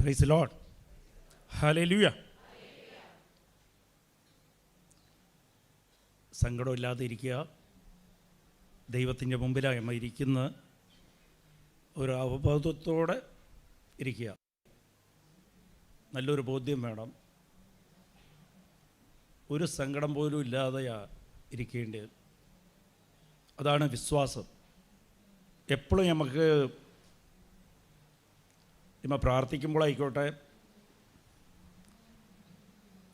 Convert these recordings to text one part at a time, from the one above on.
Price the lord. Hallelujah. സങ്കടമില്ലാതെ ഇരിക്കുക. ദൈവത്തിൻ്റെ മുമ്പിലായി നമ്മൾ ഇരിക്കുന്ന ഒരു അവബോധത്തോടെ ഇരിക്കുക. നല്ലൊരു ബോധ്യം വേണം. ഒരു സങ്കടം പോലും ഇല്ലാതെയാണ് ഇരിക്കേണ്ടത്. അതാണ് വിശ്വാസം. എപ്പോഴും നമുക്ക് നമ്മൾ പ്രാർത്ഥിക്കുമ്പോഴായിക്കോട്ടെ,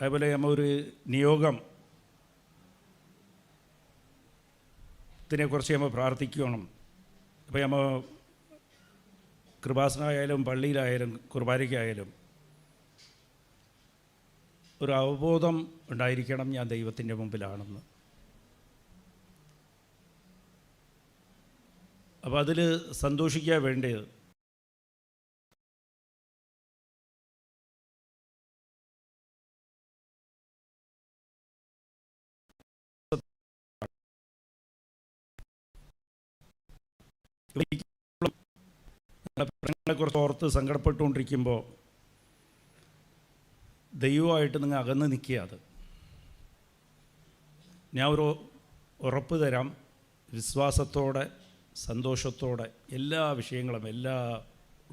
അതുപോലെ നമ്മൾ ഒരു നിയോഗത്തിനെക്കുറിച്ച് നമ്മൾ പ്രാർത്ഥിക്കണം. അപ്പോൾ നമ്മൾ കൃപാസനമായാലും പള്ളിയിലായാലും കുർബാനയ്ക്കായാലും ഒരു അവബോധം ഉണ്ടായിരിക്കണം, ഞാൻ ദൈവത്തിൻ്റെ മുമ്പിലാണെന്ന്. അപ്പോൾ അതിൽ സന്തോഷിക്കാൻ വേണ്ടത് പ്രശ്നങ്ങളെക്കുറിച്ച് ഓർത്ത് സങ്കടപ്പെട്ടുകൊണ്ടിരിക്കുമ്പോൾ ദൈവമായിട്ട് നിങ്ങൾ അകന്ന് നിൽക്കുക. അത് ഞാൻ ഒരു ഉറപ്പ് തരാം, വിശ്വാസത്തോടെ സന്തോഷത്തോടെ എല്ലാ വിഷയങ്ങളും, എല്ലാ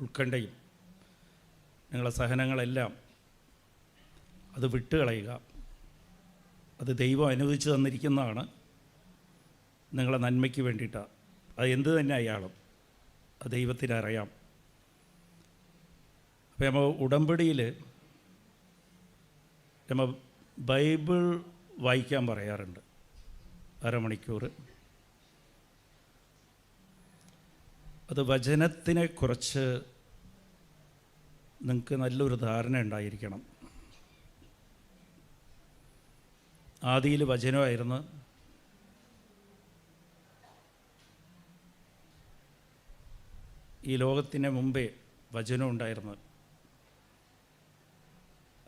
ഉത്കണ്ഠയും, നിങ്ങളുടെ സഹനങ്ങളെല്ലാം അത് വിട്ടുകളയുക. അത് ദൈവം അനുവദിച്ചു തന്നിരിക്കുന്നതാണ്, നിങ്ങളെ നന്മയ്ക്ക് വേണ്ടിയിട്ടാണ്. അത് എന്ത് തന്നെ ആയാലും അത് ദൈവത്തിനറിയാം. അപ്പോൾ നമ്മൾ ഉടമ്പടിയിൽ നമ്മൾ ബൈബിൾ വായിക്കാൻ പറയാറുണ്ട്, അരമണിക്കൂർ. അത് വചനത്തിനെക്കുറിച്ച് നിങ്ങൾക്ക് നല്ലൊരു ധാരണ ഉണ്ടായിരിക്കണം. ആദിയിൽ വചനമായിരുന്നു. ഈ ലോകത്തിന് മുമ്പേ വചനം ഉണ്ടായിരുന്നു.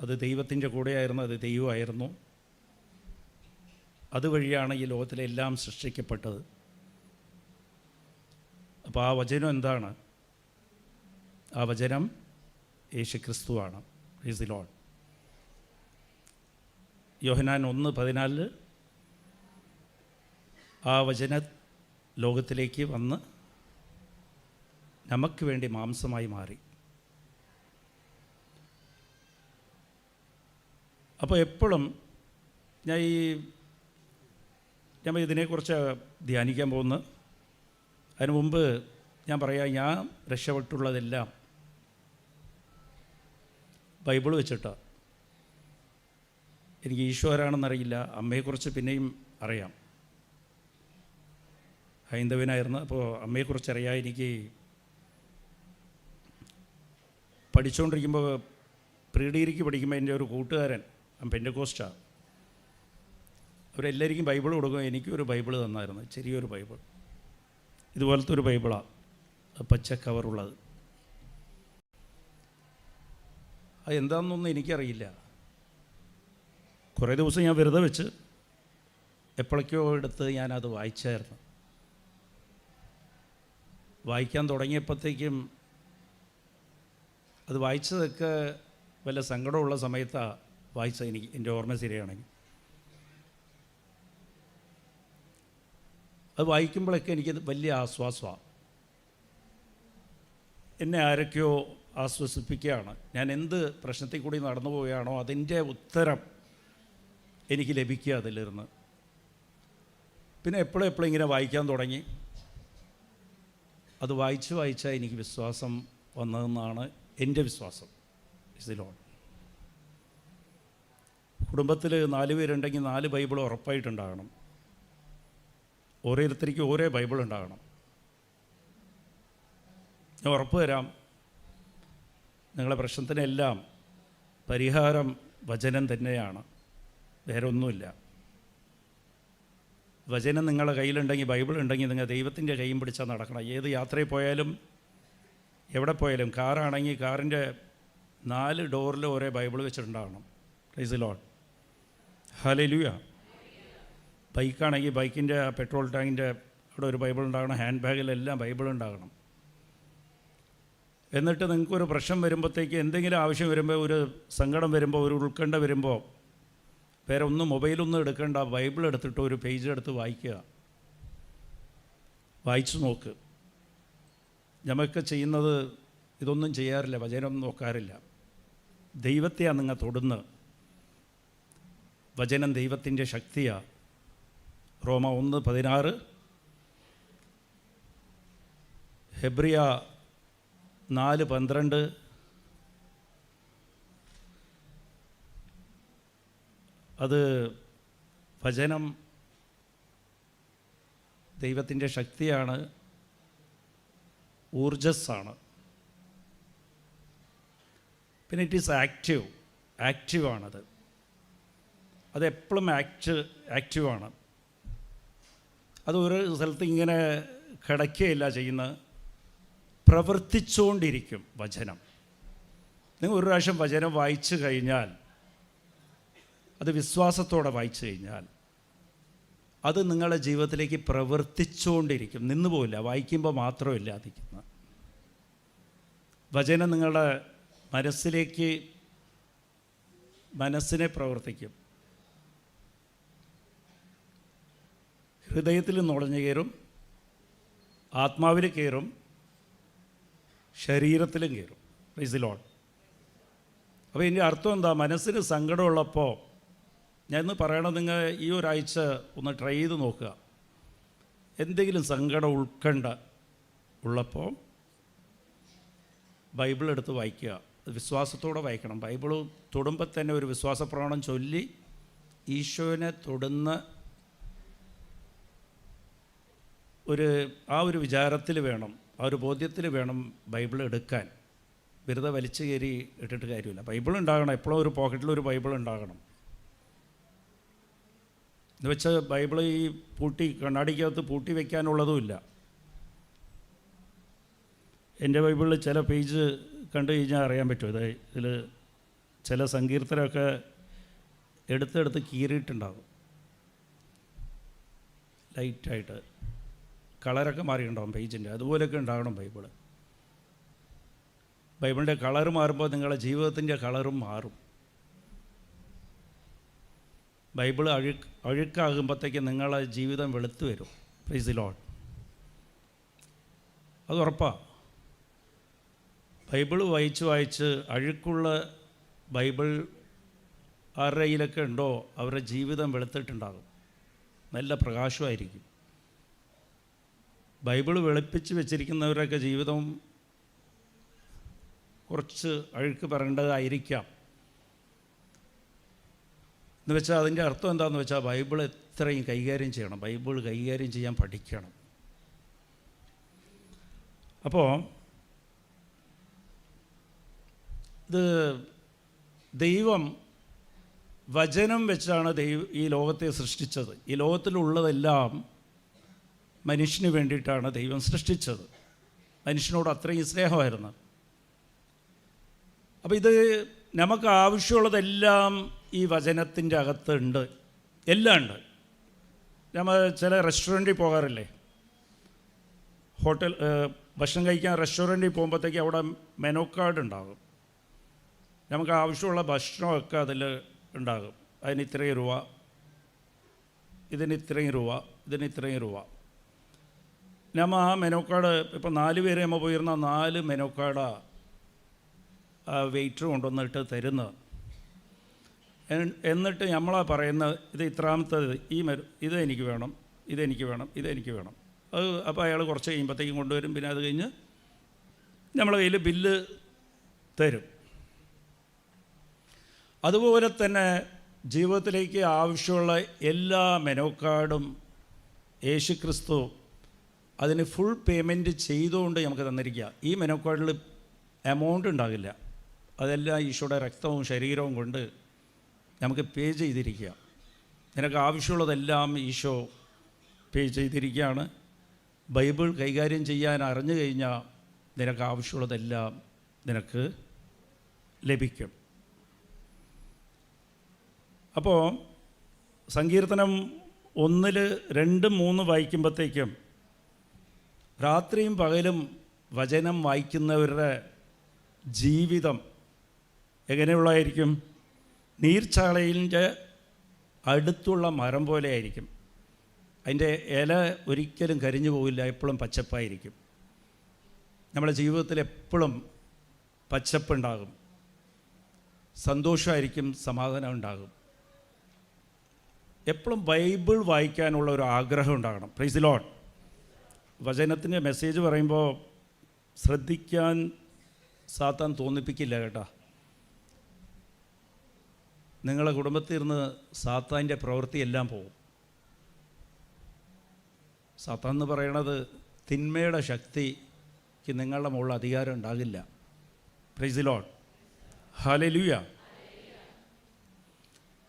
അത് ദൈവത്തിൻ്റെ കൂടെയായിരുന്നു, അത് ദൈവമായിരുന്നു. അതുവഴിയാണ് ഈ ലോകത്തിലെല്ലാം സൃഷ്ടിക്കപ്പെട്ടത്. അപ്പോൾ ആ വചനം എന്താണ്? ആ വചനം യേശുക്രിസ്തുവാണ്. Praise the lord. യോഹന്നാൻ 1:14 ആ വചന ലോകത്തിലേക്ക് വന്ന് നമുക്ക് വേണ്ടി മാംസമായി മാറി. അപ്പോൾ എപ്പോഴും ഞാൻ ഇതിനെക്കുറിച്ച് ധ്യാനിക്കാൻ പോകുന്നത്. അതിനു മുമ്പ് ഞാൻ പറയാം, ഞാൻ രക്ഷപ്പെട്ടുള്ളതെല്ലാം ബൈബിൾ വെച്ചിട്ടാണ്. എനിക്ക് ഈശോരാണെന്നറിയില്ല, അമ്മയെക്കുറിച്ച് പിന്നെയും അറിയാം. ഹൈന്ദവനായിരുന്നു, അപ്പോൾ അമ്മയെക്കുറിച്ചറിയാം. എനിക്ക് പഠിച്ചുകൊണ്ടിരിക്കുമ്പോൾ, പ്രീ ഡിഗ്രിക്ക് പഠിക്കുമ്പോൾ എൻ്റെ ഒരു കൂട്ടുകാരൻ പെൻ്റെക്കോസ്റ്റാണ്. അവരെല്ലാവർക്കും ബൈബിൾ കൊടുക്കും. എനിക്കൊരു ബൈബിൾ തന്നായിരുന്നു, ചെറിയൊരു ബൈബിൾ. ഇതുപോലത്തെ ഒരു ബൈബിളാണ്, പച്ച കവറുള്ളത്. അത് എന്താണെന്നൊന്നും എനിക്കറിയില്ല. കുറേ ദിവസം ഞാൻ വെറുതെ വെച്ച് എപ്പോഴൊക്കെയോ എടുത്ത് ഞാനത് വായിച്ചായിരുന്നു. വായിക്കാൻ തുടങ്ങിയപ്പോഴത്തേക്കും അത് വായിച്ചതൊക്കെ വല്ല സങ്കടമുള്ള സമയത്താണ് വായിച്ചത്. എനിക്ക് എൻ്റെ ഓർമ്മ ശരിയാണെങ്കിൽ അത് വായിക്കുമ്പോഴൊക്കെ എനിക്ക് വലിയ ആശ്വാസമാണ്. എന്നെ ആരൊക്കെയോ ആശ്വസിപ്പിക്കുകയാണ്. ഞാൻ എന്ത് പ്രശ്നത്തിൽ കൂടി നടന്നു പോവുകയാണോ അതിൻ്റെ ഉത്തരം എനിക്ക് ലഭിക്കുക അതിലിരുന്ന്. പിന്നെ എപ്പോഴും ഇങ്ങനെ വായിക്കാൻ തുടങ്ങി. അത് വായിച്ചാൽ എനിക്ക് വിശ്വാസം വന്നതെന്നാണ് എൻ്റെ വിശ്വാസം. Is the Lord. കുടുംബത്തിൽ 4 പേരുണ്ടെങ്കിൽ 4 ബൈബിൾ ഉറപ്പായിട്ടുണ്ടാകണം. ഓരോരുത്തർക്കും ഓരോ ബൈബിൾ ഉണ്ടാകണം. ഞാൻ ഉറപ്പ് തരാം, നിങ്ങളുടെ പ്രശ്നത്തിനെല്ലാം പരിഹാരം വചനം തന്നെയാണ്, വേറെ ഒന്നുമില്ല. വചനം നിങ്ങളുടെ കയ്യിലുണ്ടെങ്കിൽ, ബൈബിൾ ഉണ്ടെങ്കിൽ, നിങ്ങൾ ദൈവത്തിൻ്റെ കൈയും പിടിച്ചാൽ നടക്കണം. ഏത് യാത്രയിൽ പോയാലും എവിടെ പോയാലും, കാറാണെങ്കിൽ കാറിൻ്റെ 4 ഡോറിൽ ഓരോ ബൈബിൾ വെച്ചിട്ടുണ്ടാകണം. Praise the lord. ഹല്ലേലൂയ. ബൈക്കാണെങ്കിൽ ബൈക്കിൻ്റെ പെട്രോൾ ടാങ്കിൻ്റെ അവിടെ ഒരു ബൈബിൾ ഉണ്ടാകണം. ഹാൻഡ് ബാഗിലെല്ലാം ബൈബിൾ ഉണ്ടാകണം. എന്നിട്ട് നിങ്ങൾക്കൊരു പ്രശ്നം വരുമ്പോഴത്തേക്ക്, എന്തെങ്കിലും ആവശ്യം വരുമ്പോൾ, ഒരു സങ്കടം വരുമ്പോൾ, ഒരു ഉത്കണ്ഠ വരുമ്പോൾ, വേറെ ഒന്നും മൊബൈലൊന്നും എടുക്കേണ്ട, ബൈബിൾ എടുത്തിട്ട് ഒരു പേജ് എടുത്ത് വായിക്കുക, വായിച്ചു നോക്ക്. ഞമ്മക്ക് ചെയ്യുന്നത് ഇതൊന്നും ചെയ്യാറില്ല, വചനം നോക്കാറില്ല. ദൈവത്തെയാണ് നിങ്ങൾ തൊടുന്നത്. വചനം ദൈവത്തിൻ്റെ ശക്തിയാണ്. റോമ 1:16, ഹെബ്രിയ 4:12, അത് വചനം ദൈവത്തിൻ്റെ ശക്തിയാണ്, ഊർജസ്സാണ്. പിന്നെ ഇറ്റ് ഈസ് ആക്റ്റീവാണത്. അതെപ്പോഴും ആക്റ്റീവാണ്. അത് ഒരു സ്ഥലത്ത് ഇങ്ങനെ കിടക്കുകയില്ല ചെയ്യുന്നത്, പ്രവർത്തിച്ചുകൊണ്ടിരിക്കും വചനം. നിങ്ങൾ ഒരു പ്രാവശ്യം വചനം വായിച്ചു കഴിഞ്ഞാൽ, അത് വിശ്വാസത്തോടെ വായിച്ചു കഴിഞ്ഞാൽ, അത് നിങ്ങളുടെ ജീവിതത്തിലേക്ക് പ്രവർത്തിച്ചുകൊണ്ടിരിക്കും, നിന്നുപോയില്ല. വായിക്കുമ്പോൾ മാത്രമല്ല അതിരിക്കുന്നത്. വചനം നിങ്ങളുടെ മനസ്സിനെ പ്രവർത്തിക്കും. ഹൃദയത്തിൽ നുഴഞ്ഞു കയറും, ആത്മാവിൽ കയറും, ശരീരത്തിലും കയറും. Price the lord. അപ്പോൾ ഇതിൻ്റെ അർത്ഥം എന്താ? മനസ്സിന് സങ്കടമുള്ളപ്പോൾ, ഞാൻ ഇന്ന് പറയണത്, നിങ്ങൾ ഈ ഒരാഴ്ച ഒന്ന് ട്രൈ ചെയ്ത് നോക്കുക. എന്തെങ്കിലും സങ്കടം, ഉൾക്കണ്ട ഉള്ളപ്പോൾ ബൈബിൾ എടുത്ത് വായിക്കുക. വിശ്വാസത്തോടെ വായിക്കണം. ബൈബിൾ തൊടുമ്പോൾ തന്നെ ഒരു വിശ്വാസപ്രമാണം ചൊല്ലി ഈശോനെ തൊടുന്ന ആ ഒരു വിചാരത്തിൽ വേണം, ആ ഒരു ബോധ്യത്തിൽ വേണം ബൈബിൾ എടുക്കാൻ. വെറുതെ വലിച്ചു കയറി ഇട്ടിട്ട് കാര്യമില്ല. ബൈബിൾ ഉണ്ടാകണം. എപ്പോഴും ഒരു പോക്കറ്റിലൊരു ബൈബിൾ ഉണ്ടാകണം. എന്ന് വെച്ചാൽ ബൈബിൾ ഈ കണ്ണാടിക്കകത്ത് പൂട്ടി വയ്ക്കാനുള്ളതുമില്ല. എൻ്റെ ബൈബിളിൽ ചില പേജ് കണ്ടു കഴിഞ്ഞാൽ അറിയാൻ പറ്റും. ഇതിൽ ചില സങ്കീർത്തനമൊക്കെ എടുത്തെടുത്ത് കീറിയിട്ടുണ്ടാകും, ലൈറ്റായിട്ട് കളറൊക്കെ മാറിയിട്ടുണ്ടാകും പേജിൻ്റെ. അതുപോലെയൊക്കെ ഉണ്ടാകണം ബൈബിളിൻ്റെ കളറ് മാറുമ്പോൾ നിങ്ങളുടെ ജീവിതത്തിൻ്റെ കളറും മാറും. ബൈബിൾ അഴുക്കാകുമ്പോഴത്തേക്ക് നിങ്ങളെ ജീവിതം വെളുത്തു വരും. Price the Lord. അത് ഉറപ്പാണ്. ബൈബിൾ വായിച്ച് അഴുക്കുള്ള ബൈബിൾ ആരുടെ കയ്യിലൊക്കെ ഉണ്ടോ, അവരുടെ ജീവിതം വെളുത്തിട്ടുണ്ടാകും, നല്ല പ്രകാശമായിരിക്കും. ബൈബിൾ വെളുപ്പിച്ച് വെച്ചിരിക്കുന്നവരൊക്കെ ജീവിതം കുറച്ച് അഴുക്ക് പറയേണ്ടതായിരിക്കാം. എന്ന് വെച്ചാൽ അതിൻ്റെ അർത്ഥം എന്താണെന്ന് വെച്ചാൽ, ബൈബിൾ എത്രയും കൈകാര്യം ചെയ്യണം, ബൈബിൾ കൈകാര്യം ചെയ്യാൻ പഠിക്കണം. അപ്പോൾ ഇത് ദൈവം വചനം വെച്ചാണ് ഈ ലോകത്തെ സൃഷ്ടിച്ചത്. ഈ ലോകത്തിലുള്ളതെല്ലാം മനുഷ്യന് വേണ്ടിയിട്ടാണ് ദൈവം സൃഷ്ടിച്ചത്. മനുഷ്യനോട് അത്രയും സ്നേഹമായിരുന്നു. അപ്പോൾ ഇത് നമുക്ക് ആവശ്യമുള്ളതെല്ലാം ഈ വചനത്തിൻ്റെ അകത്തുണ്ട്, എല്ലാം ഉണ്ട്. നമ്മൾ ചില റെസ്റ്റോറൻറ്റിൽ പോകാറില്ലേ, ഭക്ഷണം കഴിക്കാൻ റെസ്റ്റോറൻറ്റിൽ പോകുമ്പോഴത്തേക്ക് അവിടെ മെനു കാർഡ് ഉണ്ടാകും. നമുക്ക് ആവശ്യമുള്ള ഭക്ഷണമൊക്കെ അതിൽ ഉണ്ടാകും. അതിന് ഇത്രയും രൂപ, ഇതിന് ഇത്രയും രൂപ, ഇതിന് ഇത്രയും രൂപ. നമ്മൾ ആ മെനു കാർഡ്, ഇപ്പോൾ 4 പേര് നമ്മൾ പോയിരുന്ന 4 മെനു കാർഡാണ് ആ വെയിറ്റർ കൊണ്ടുവന്നിട്ട് തരുന്നത്. എന്നിട്ട് നമ്മളാ പറയുന്നത്, ഇത് ഇത്രാമത്തത്, ഇത് എനിക്ക് വേണം, ഇതെനിക്ക് വേണം, ഇതെനിക്ക് വേണം. അപ്പോൾ അയാൾ കുറച്ച് കഴിയുമ്പോഴത്തേക്കും കൊണ്ടുവരും. പിന്നെ അത് കഴിഞ്ഞ് നമ്മളെ കയ്യിൽ ബില്ല് തരും. അതുപോലെ തന്നെ ജീവിതത്തിലേക്ക് ആവശ്യമുള്ള എല്ലാ മെനു കാർഡും യേശുക്രിസ്തു അതിന് ഫുൾ പേയ്മെൻറ്റ് ചെയ്തുകൊണ്ട് നമുക്ക് തന്നിരിക്കുക. ഈ മെനു കാർഡിൽ എമൗണ്ട് ഉണ്ടാകില്ല, അതെല്ലാം ഈശോയുടെ രക്തവും ശരീരവും കൊണ്ട് നമുക്ക് പേ ചെയ്തിരിക്കുക. നിനക്ക് ആവശ്യമുള്ളതെല്ലാം ഈശോ പേ ചെയ്തിരിക്കുകയാണ്. ബൈബിൾ കൈകാര്യം ചെയ്യാൻ അറിഞ്ഞു കഴിഞ്ഞാൽ നിനക്ക് ആവശ്യമുള്ളതെല്ലാം നിനക്ക് ലഭിക്കും. അപ്പോൾ സങ്കീർത്തനം 1, 2, 3 വായിക്കുമ്പോഴത്തേക്കും രാത്രിയും പകലും വചനം വായിക്കുന്നവരുടെ ജീവിതം എങ്ങനെയുള്ളതായിരിക്കും? നീർച്ചാളയിൻ്റെ അടുത്തുള്ള മരം പോലെ ആയിരിക്കും. അതിൻ്റെ ഇല ഒരിക്കലും കരിഞ്ഞു പോകില്ല, എപ്പോഴും പച്ചപ്പായിരിക്കും. നമ്മുടെ ജീവിതത്തിൽ എപ്പോഴും പച്ചപ്പുണ്ടാകും, സന്തോഷമായിരിക്കും, സമാധാനം ഉണ്ടാകും. എപ്പോഴും ബൈബിൾ വായിക്കാനുള്ള ഒരു ആഗ്രഹം ഉണ്ടാകണം. Price the Lord. വചനത്തിൻ്റെ മെസ്സേജ് പറയുമ്പോൾ ശ്രദ്ധിക്കാൻ സാത്താൻ തോന്നിപ്പിക്കില്ല കേട്ടോ. നിങ്ങളുടെ കുടുംബത്തിൽ ഇരുന്ന് സാത്താൻ്റെ പ്രവൃത്തിയെല്ലാം പോകും. സാത്താൻ എന്ന് പറയണത് തിന്മയുടെ ശക്തിക്ക് നിങ്ങളുടെ മുകളിൽ അധികാരം ഉണ്ടാകില്ല. Price the lord. ഹല്ലേലൂയ.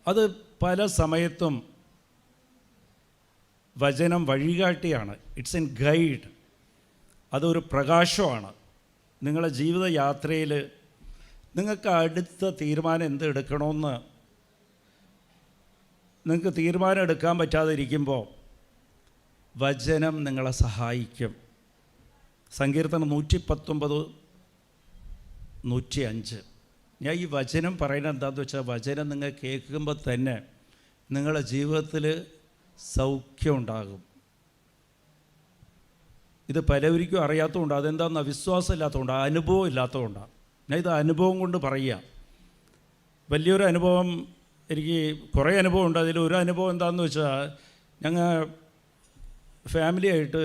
അത് പല സമയത്തും വചനം വഴികാട്ടിയാണ്. It's an guide. അതൊരു പ്രകാശമാണ്. നിങ്ങളുടെ ജീവിതയാത്രയിൽ നിങ്ങൾക്ക് അടുത്ത തീരുമാനം എന്ത് എടുക്കണമെന്ന് നിങ്ങൾക്ക് തീരുമാനം എടുക്കാൻ പറ്റാതെ ഇരിക്കുമ്പോൾ വചനം നിങ്ങളെ സഹായിക്കും. സങ്കീർത്തനം 119:105. ഞാൻ ഈ വചനം പറയുന്നത് എന്താണെന്ന് വെച്ചാൽ, വചനം നിങ്ങൾ കേൾക്കുമ്പോൾ തന്നെ നിങ്ങളുടെ ജീവിതത്തിൽ സൗഖ്യം ഉണ്ടാകും. ഇത് പലവർക്കും അറിയാത്തതുകൊണ്ട്, അതെന്താണെന്ന് വിശ്വാസം ഇല്ലാത്തതുകൊണ്ട്, അനുഭവം ഇല്ലാത്തതുകൊണ്ടാണ്. ഞാൻ ഇത് അനുഭവം കൊണ്ട് പറയുക. വലിയൊരു അനുഭവം, എനിക്ക് കുറേ അനുഭവം ഉണ്ട്. അതിലൊരു അനുഭവം എന്താണെന്ന് വെച്ചാൽ, ഞങ്ങൾ ഫാമിലിയായിട്ട്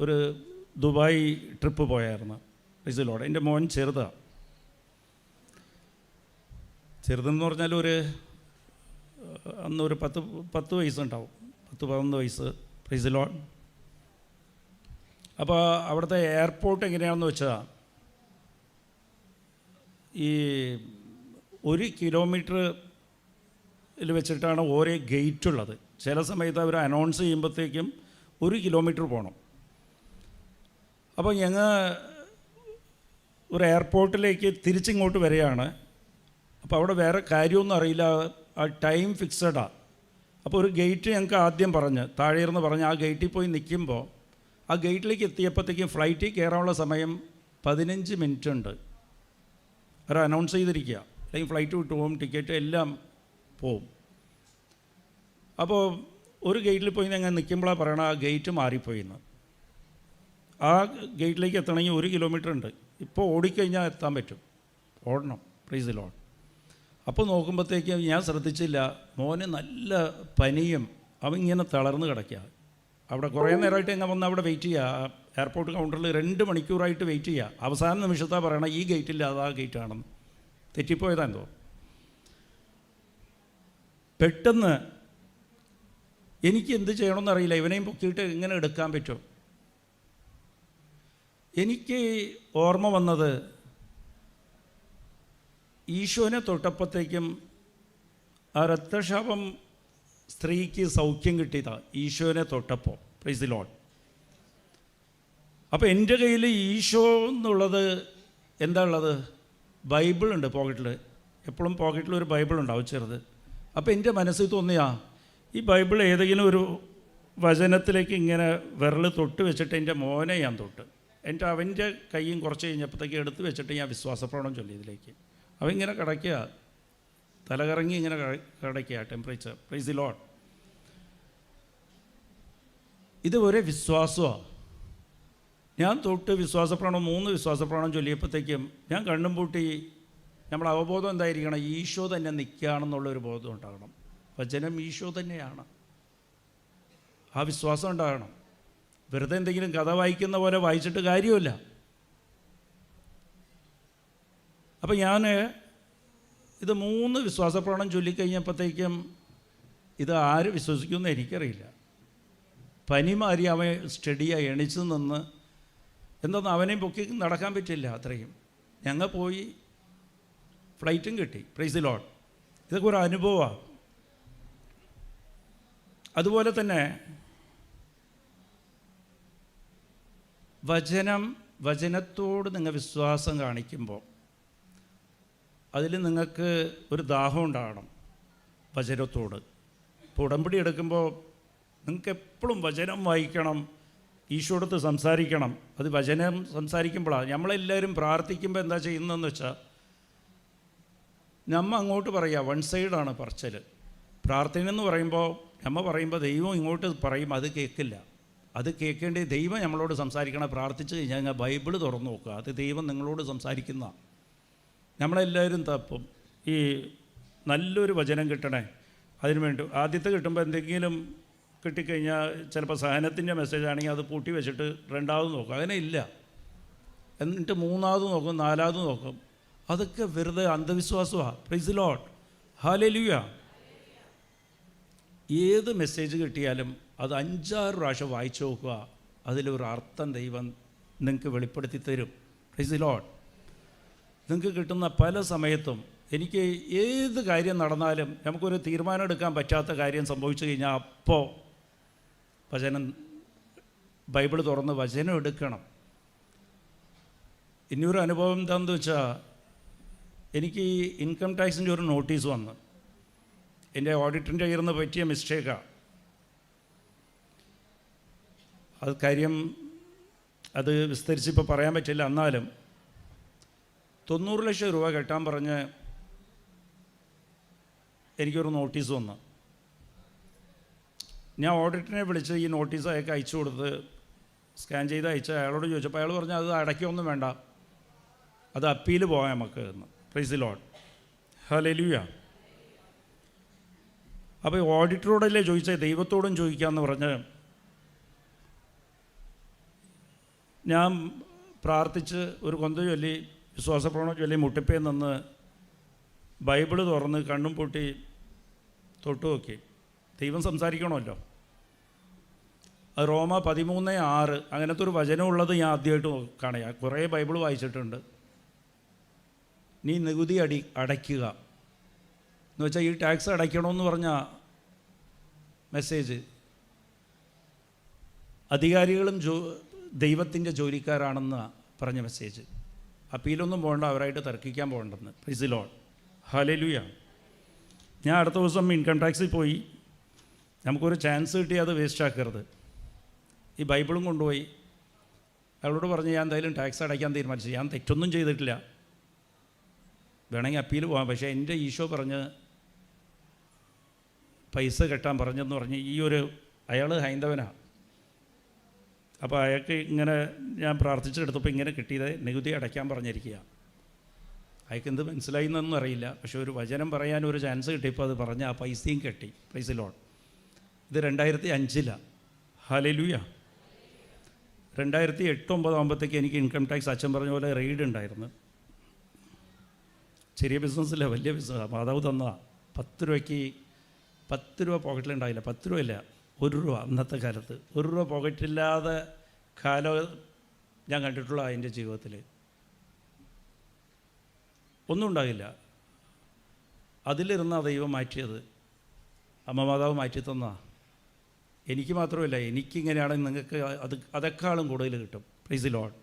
ഒരു ദുബായ് ട്രിപ്പ് പോയായിരുന്നു. റിസിലോടെ എൻ്റെ മോൻ ചെറുതാണ്. ചെറുതെന്ന് പറഞ്ഞാൽ അന്നൊരു 10 വയസ്സുണ്ടാവും, 10-11 വയസ്സ്. റിസിലോൺ. അപ്പോൾ അവിടുത്തെ എയർപോർട്ട് എങ്ങനെയാണെന്ന് വെച്ചാൽ, ഈ 1 കിലോമീറ്ററിൽ വെച്ചിട്ടാണ് ഓരോ ഗേറ്റുള്ളത്. ചില സമയത്ത് അവർ അനൗൺസ് ചെയ്യുമ്പോഴത്തേക്കും 1 കിലോമീറ്റർ പോകണം. അപ്പോൾ ഞങ്ങൾ ഒരു എയർപോർട്ടിലേക്ക് തിരിച്ചിങ്ങോട്ട് വരികയാണ്. അപ്പോൾ അവിടെ വേറെ കാര്യമൊന്നും അറിയില്ല, ആ ടൈം ഫിക്സഡാണ്. അപ്പോൾ ഒരു ഗേറ്റ് ഞങ്ങൾക്ക് ആദ്യം താഴെ ഇരുന്ന് പറഞ്ഞ് ആ ഗേറ്റിൽ പോയി നിൽക്കുമ്പോൾ, ആ ഗേറ്റിലേക്ക് എത്തിയപ്പോഴത്തേക്കും ഫ്ലൈറ്റിൽ കയറാനുള്ള സമയം 15 മിനിറ്റ് ഉണ്ട്. അവർ അനൗൺസ് ചെയ്തിരിക്കുക, അല്ലെങ്കിൽ ഫ്ലൈറ്റ് വിട്ടു പോകും, ടിക്കറ്റ് എല്ലാം പോവും. അപ്പോൾ ഒരു ഗേറ്റിൽ പോയി ഞങ്ങൾ നിൽക്കുമ്പോഴാണ് പറയണം ആ ഗേറ്റ് മാറിപ്പോയിന്ന്. ആ ഗേറ്റിലേക്ക് എത്തണമെങ്കിൽ 1 കിലോമീറ്റർ ഉണ്ട്. ഇപ്പോൾ ഓടിക്കഴിഞ്ഞാൽ എത്താൻ പറ്റും, ഓടണം. Price the lord. അപ്പോൾ നോക്കുമ്പോഴത്തേക്ക് ഞാൻ ശ്രദ്ധിച്ചില്ല, മോന് നല്ല പനിയും, അവൻ ഇങ്ങനെ തളർന്ന് കിടക്കുക. അവിടെ കുറേ നേരമായിട്ട് ഞങ്ങൾ വന്ന് അവിടെ വെയിറ്റ് ചെയ്യുക. എയർപോർട്ട് കൗണ്ടറിൽ 2 മണിക്കൂറായിട്ട് വെയിറ്റ് ചെയ്യുക. അവസാന നിമിഷത്താണ് പറയണം ഈ ഗേറ്റില്ല, അത് ആ ഗേറ്റാണെന്ന്. തെറ്റിപ്പോയതാണെന്തോ. പെട്ടെന്ന് എനിക്ക് എന്ത് ചെയ്യണമെന്നറിയില്ല. ഇവനെയും പൊക്കിയിട്ട് ഇങ്ങനെ എടുക്കാൻ പറ്റും. എനിക്ക് ഓർമ്മ വന്നത്, ഈശോനെ തൊട്ടപ്പോഴത്തേക്കും ആ രക്തക്ഷാപം സ്ത്രീക്ക് സൗഖ്യം കിട്ടിയതാണ് ഈശോനെ തൊട്ടപ്പോൾ. Praise the lord. അപ്പോൾ എൻ്റെ കയ്യിൽ ഈശോ എന്നുള്ളത് എന്താ ഉള്ളത്? ബൈബിളുണ്ട് പോക്കറ്റിൽ. എപ്പോഴും പോക്കറ്റിൽ ഒരു ബൈബിൾ ഉണ്ടാവും, ചെറുത്. അപ്പോൾ എൻ്റെ മനസ്സിൽ തോന്നിയാ, ഈ ബൈബിൾ ഏതെങ്കിലും ഒരു വചനത്തിലേക്ക് ഇങ്ങനെ വിരൽ തൊട്ട് വെച്ചിട്ട് എൻ്റെ മോനെ ഞാൻ തൊട്ട്, അവൻ്റെ കൈയും കുറച്ച് കഴിഞ്ഞപ്പോഴത്തേക്ക് എടുത്ത് വെച്ചിട്ട് ഞാൻ വിശ്വാസപ്രമാണം ചൊല്ലി ഇതിലേക്ക്. അവൻ ഇങ്ങനെ കിടക്കുക, തലകറങ്ങി ഇങ്ങനെ കിടക്കുക, ടെമ്പറേച്ചർ. Price the Lord. ഇത് ഒരേ വിശ്വാസമാണ്. ഞാൻ തൊട്ട് വിശ്വാസപ്രമാണം 3 വിശ്വാസപ്രമാണം ചൊല്ലിയപ്പോഴത്തേക്കും ഞാൻ കണ്ണും പൂട്ടി. നമ്മുടെ അവബോധം എന്തായിരിക്കണം? ഈശോ തന്നെ നിൽക്കുകയാണെന്നുള്ളൊരു ബോധം ഉണ്ടാകണം. വചനം ഈശോ തന്നെയാണ്. ആ വിശ്വാസം ഉണ്ടാകണം. വെറുതെ എന്തെങ്കിലും കഥ വായിക്കുന്ന പോലെ വായിച്ചിട്ട് കാര്യമില്ല. അപ്പം ഞാൻ ഇത് 3 വിശ്വാസപ്രമാണം ചൊല്ലിക്കഴിഞ്ഞപ്പോഴത്തേക്കും ഇത് ആര് വിശ്വസിക്കുമെന്ന് എനിക്കറിയില്ല. പനി മാറി അവൻ സ്റ്റഡിയായി എണിച്ച് നിന്ന്, എന്തെന്ന് അവനെയും പൊക്കി നടക്കാൻ പറ്റില്ല അത്രയും. ഞങ്ങൾ പോയി, ഫ്ലൈറ്റും കിട്ടി. Price the Lord. ഇതൊക്കെ ഒരു അനുഭവമാണ്. അതുപോലെ തന്നെ വചനത്തോട് നിങ്ങൾ വിശ്വാസം കാണിക്കുമ്പോൾ അതിൽ നിങ്ങൾക്ക് ഒരു ദാഹം ഉണ്ടാകണം വചനത്തോട്. ഇപ്പോൾ ഉടമ്പടി എടുക്കുമ്പോൾ നിങ്ങൾക്ക് എപ്പോഴും വചനം വായിക്കണം ഈശോടത്ത് സംസാരിക്കണം. അത് വചനം സംസാരിക്കുമ്പോഴാണ്. നമ്മളെല്ലാവരും പ്രാർത്ഥിക്കുമ്പോൾ എന്താ ചെയ്യുന്നതെന്ന് വെച്ചാൽ, നമ്മ അങ്ങോട്ട് പറയുക, വൺ സൈഡാണ് പറച്ചൽ. പ്രാർത്ഥന എന്ന് പറയുമ്പോൾ ദൈവം ഇങ്ങോട്ട് പറയും, അത് കേൾക്കില്ല. അത് കേൾക്കേണ്ടത് ദൈവം നമ്മളോട് സംസാരിക്കണം. പ്രാർത്ഥിച്ച് കഴിഞ്ഞാൽ ബൈബിള് തുറന്നു നോക്കുക, അത് ദൈവം നിങ്ങളോട് സംസാരിക്കുന്ന. നമ്മളെല്ലാവരും തപ്പും ഈ നല്ലൊരു വചനം കിട്ടണേ, അതിനു വേണ്ടി. ആദ്യത്തെ കിട്ടുമ്പോൾ എന്തെങ്കിലും കിട്ടിക്കഴിഞ്ഞാൽ ചിലപ്പോൾ സഹനത്തിൻ്റെ മെസ്സേജ് ആണെങ്കിൽ അത് പൂട്ടി വെച്ചിട്ട് രണ്ടാമത് നോക്കും. അങ്ങനെ ഇല്ല. എന്നിട്ട് മൂന്നാമത് നോക്കും, നാലാമത് നോക്കും. അതൊക്കെ വെറുതെ അന്ധവിശ്വാസമാണ്. Praise the lord, hallelujah. ഏത് മെസ്സേജ് കിട്ടിയാലും അത് 5-6 പ്രാവശ്യം വായിച്ചു നോക്കുക. അതിലൊരു അർത്ഥം ദൈവം നിങ്ങൾക്ക് വെളിപ്പെടുത്തി തരും. Price the Lord. നിങ്ങൾക്ക് കിട്ടുന്ന പല സമയത്തും, എനിക്ക് ഏത് കാര്യം നടന്നാലും നമുക്കൊരു തീരുമാനം എടുക്കാൻ പറ്റാത്ത കാര്യം സംഭവിച്ചു കഴിഞ്ഞാൽ അപ്പോൾ ബൈബിൾ തുറന്ന് വചനം എടുക്കണം. ഇനിയൊരു അനുഭവം എന്താണെന്ന് വെച്ചാൽ, എനിക്ക് ഈ ഇൻകം ടാക്സിൻ്റെ ഒരു നോട്ടീസ് വന്നു. എൻ്റെ ഓഡിറ്ററിൻ്റെ കയ്യിൽ നിന്ന് പറ്റിയ മിസ്റ്റേക്കാണ്. അത് കാര്യം അത് വിസ്തരിച്ചിപ്പോൾ പറയാൻ പറ്റില്ല. എന്നാലും 90 ലക്ഷം രൂപ കെട്ടാൻ പറഞ്ഞ് എനിക്കൊരു നോട്ടീസ് വന്നു. ഞാൻ ഓഡിറ്ററിനെ വിളിച്ച് ഈ നോട്ടീസ് അയാൾക്ക് അയച്ചു കൊടുത്ത് സ്കാൻ ചെയ്ത് അയച്ച് അയാളോട് ചോദിച്ചപ്പോൾ അയാൾ പറഞ്ഞു, അത് അടയ്ക്കൊന്നും വേണ്ട, അത് അപ്പീൽ പോകാം നമുക്ക് എന്ന്. Price the lord, hallelujah. അപ്പോൾ ഓഡിറ്ററോടല്ലേ ചോദിച്ചത്, ദൈവത്തോടും ചോദിക്കാമെന്ന് പറഞ്ഞ് ഞാൻ പ്രാർത്ഥിച്ച് ഒരു കൊന്ത ചൊല്ലി, വിശ്വാസപ്രമാണം ചൊല്ലി, മുട്ടിപ്പേ നിന്ന് ബൈബിള് തുറന്ന് കണ്ണും പൂട്ടി തൊട്ട് നോക്കി. ദൈവം സംസാരിക്കണമല്ലോ. അത് റോമ 13:6 അങ്ങനത്തെ ഒരു വചനമുള്ളത് ഞാൻ ആദ്യമായിട്ട് കാണുക. കുറേ ബൈബിൾ വായിച്ചിട്ടുണ്ട്. നീ നികുതി അടയ്ക്കുക എന്ന് വെച്ചാൽ ഈ ടാക്സ് അടയ്ക്കണമെന്ന് പറഞ്ഞ മെസ്സേജ്. അധികാരികളും ദൈവത്തിൻ്റെ ജോലിക്കാരാണെന്ന് പറഞ്ഞ മെസ്സേജ്. അപ്പീലൊന്നും പോകണ്ട, അവരായിട്ട് തർക്കിക്കാൻ പോകണ്ടെന്ന്. Praise the lord, hallelujah. ഞാൻ അടുത്ത ദിവസം ഇൻകം ടാക്സിൽ പോയി. നമുക്കൊരു ചാൻസ് കിട്ടി, അത് വേസ്റ്റ് ആക്കരുത്. ഈ ബൈബിളും കൊണ്ടുപോയി അയാളോട് പറഞ്ഞ്, ഞാൻ എന്തായാലും ടാക്സ് അടയ്ക്കാൻ തീരുമാനിച്ചു. ഞാൻ തെറ്റൊന്നും ചെയ്തിട്ടില്ല, വേണമെങ്കിൽ അപ്പീൽ പോകാം. പക്ഷേ എൻ്റെ ഈശോ പറഞ്ഞ് പൈസ കെട്ടാൻ പറഞ്ഞെന്ന് പറഞ്ഞ് അയാൾ ഹൈന്ദവനാണ്. അപ്പോൾ അയാൾക്ക് ഇങ്ങനെ ഞാൻ പ്രാർത്ഥിച്ചെടുത്തപ്പോൾ ഇങ്ങനെ കിട്ടിയത് നികുതി അടയ്ക്കാൻ പറഞ്ഞിരിക്കുക. അയാൾക്ക് എന്ത് മനസ്സിലായി എന്നൊന്നും അറിയില്ല. പക്ഷേ ഒരു വചനം പറയാൻ ഒരു ചാൻസ് കിട്ടിയപ്പോൾ അത് പറഞ്ഞ് ആ പൈസയും കെട്ടി. Price the Lord. ഇത് 2005 ഹല്ലേലൂയ. 2008-09 ആകുമ്പോഴത്തേക്ക് എനിക്ക് ഇൻകം ടാക്സ് അച്ഛൻ പറഞ്ഞ പോലെ റെയ്ഡ് ഉണ്ടായിരുന്നു. ചെറിയ ബിസിനസ്സില്ല, വലിയ ബിസിനസ്. മാതാവ് തന്നതാണ്. 10 രൂപയ്ക്ക് 10 രൂപ പോക്കറ്റിലുണ്ടായില്ല. 10 രൂപയില്ല, 1 രൂപ. അന്നത്തെ കാലത്ത് 1 രൂപ പോക്കറ്റില്ലാതെ കാലം ഞാൻ കണ്ടിട്ടുള്ള എൻ്റെ ജീവിതത്തിൽ ഒന്നും ഉണ്ടാകില്ല. അതിലിരുന്ന ദൈവം മാറ്റിയത്, അമ്മ മാതാവ് മാറ്റി തന്നാ. എനിക്ക് മാത്രമല്ല, എനിക്കിങ്ങനെയാണെങ്കിൽ നിങ്ങൾക്ക് അതെക്കാളും കൂടുതൽ കിട്ടും. Price the Lord.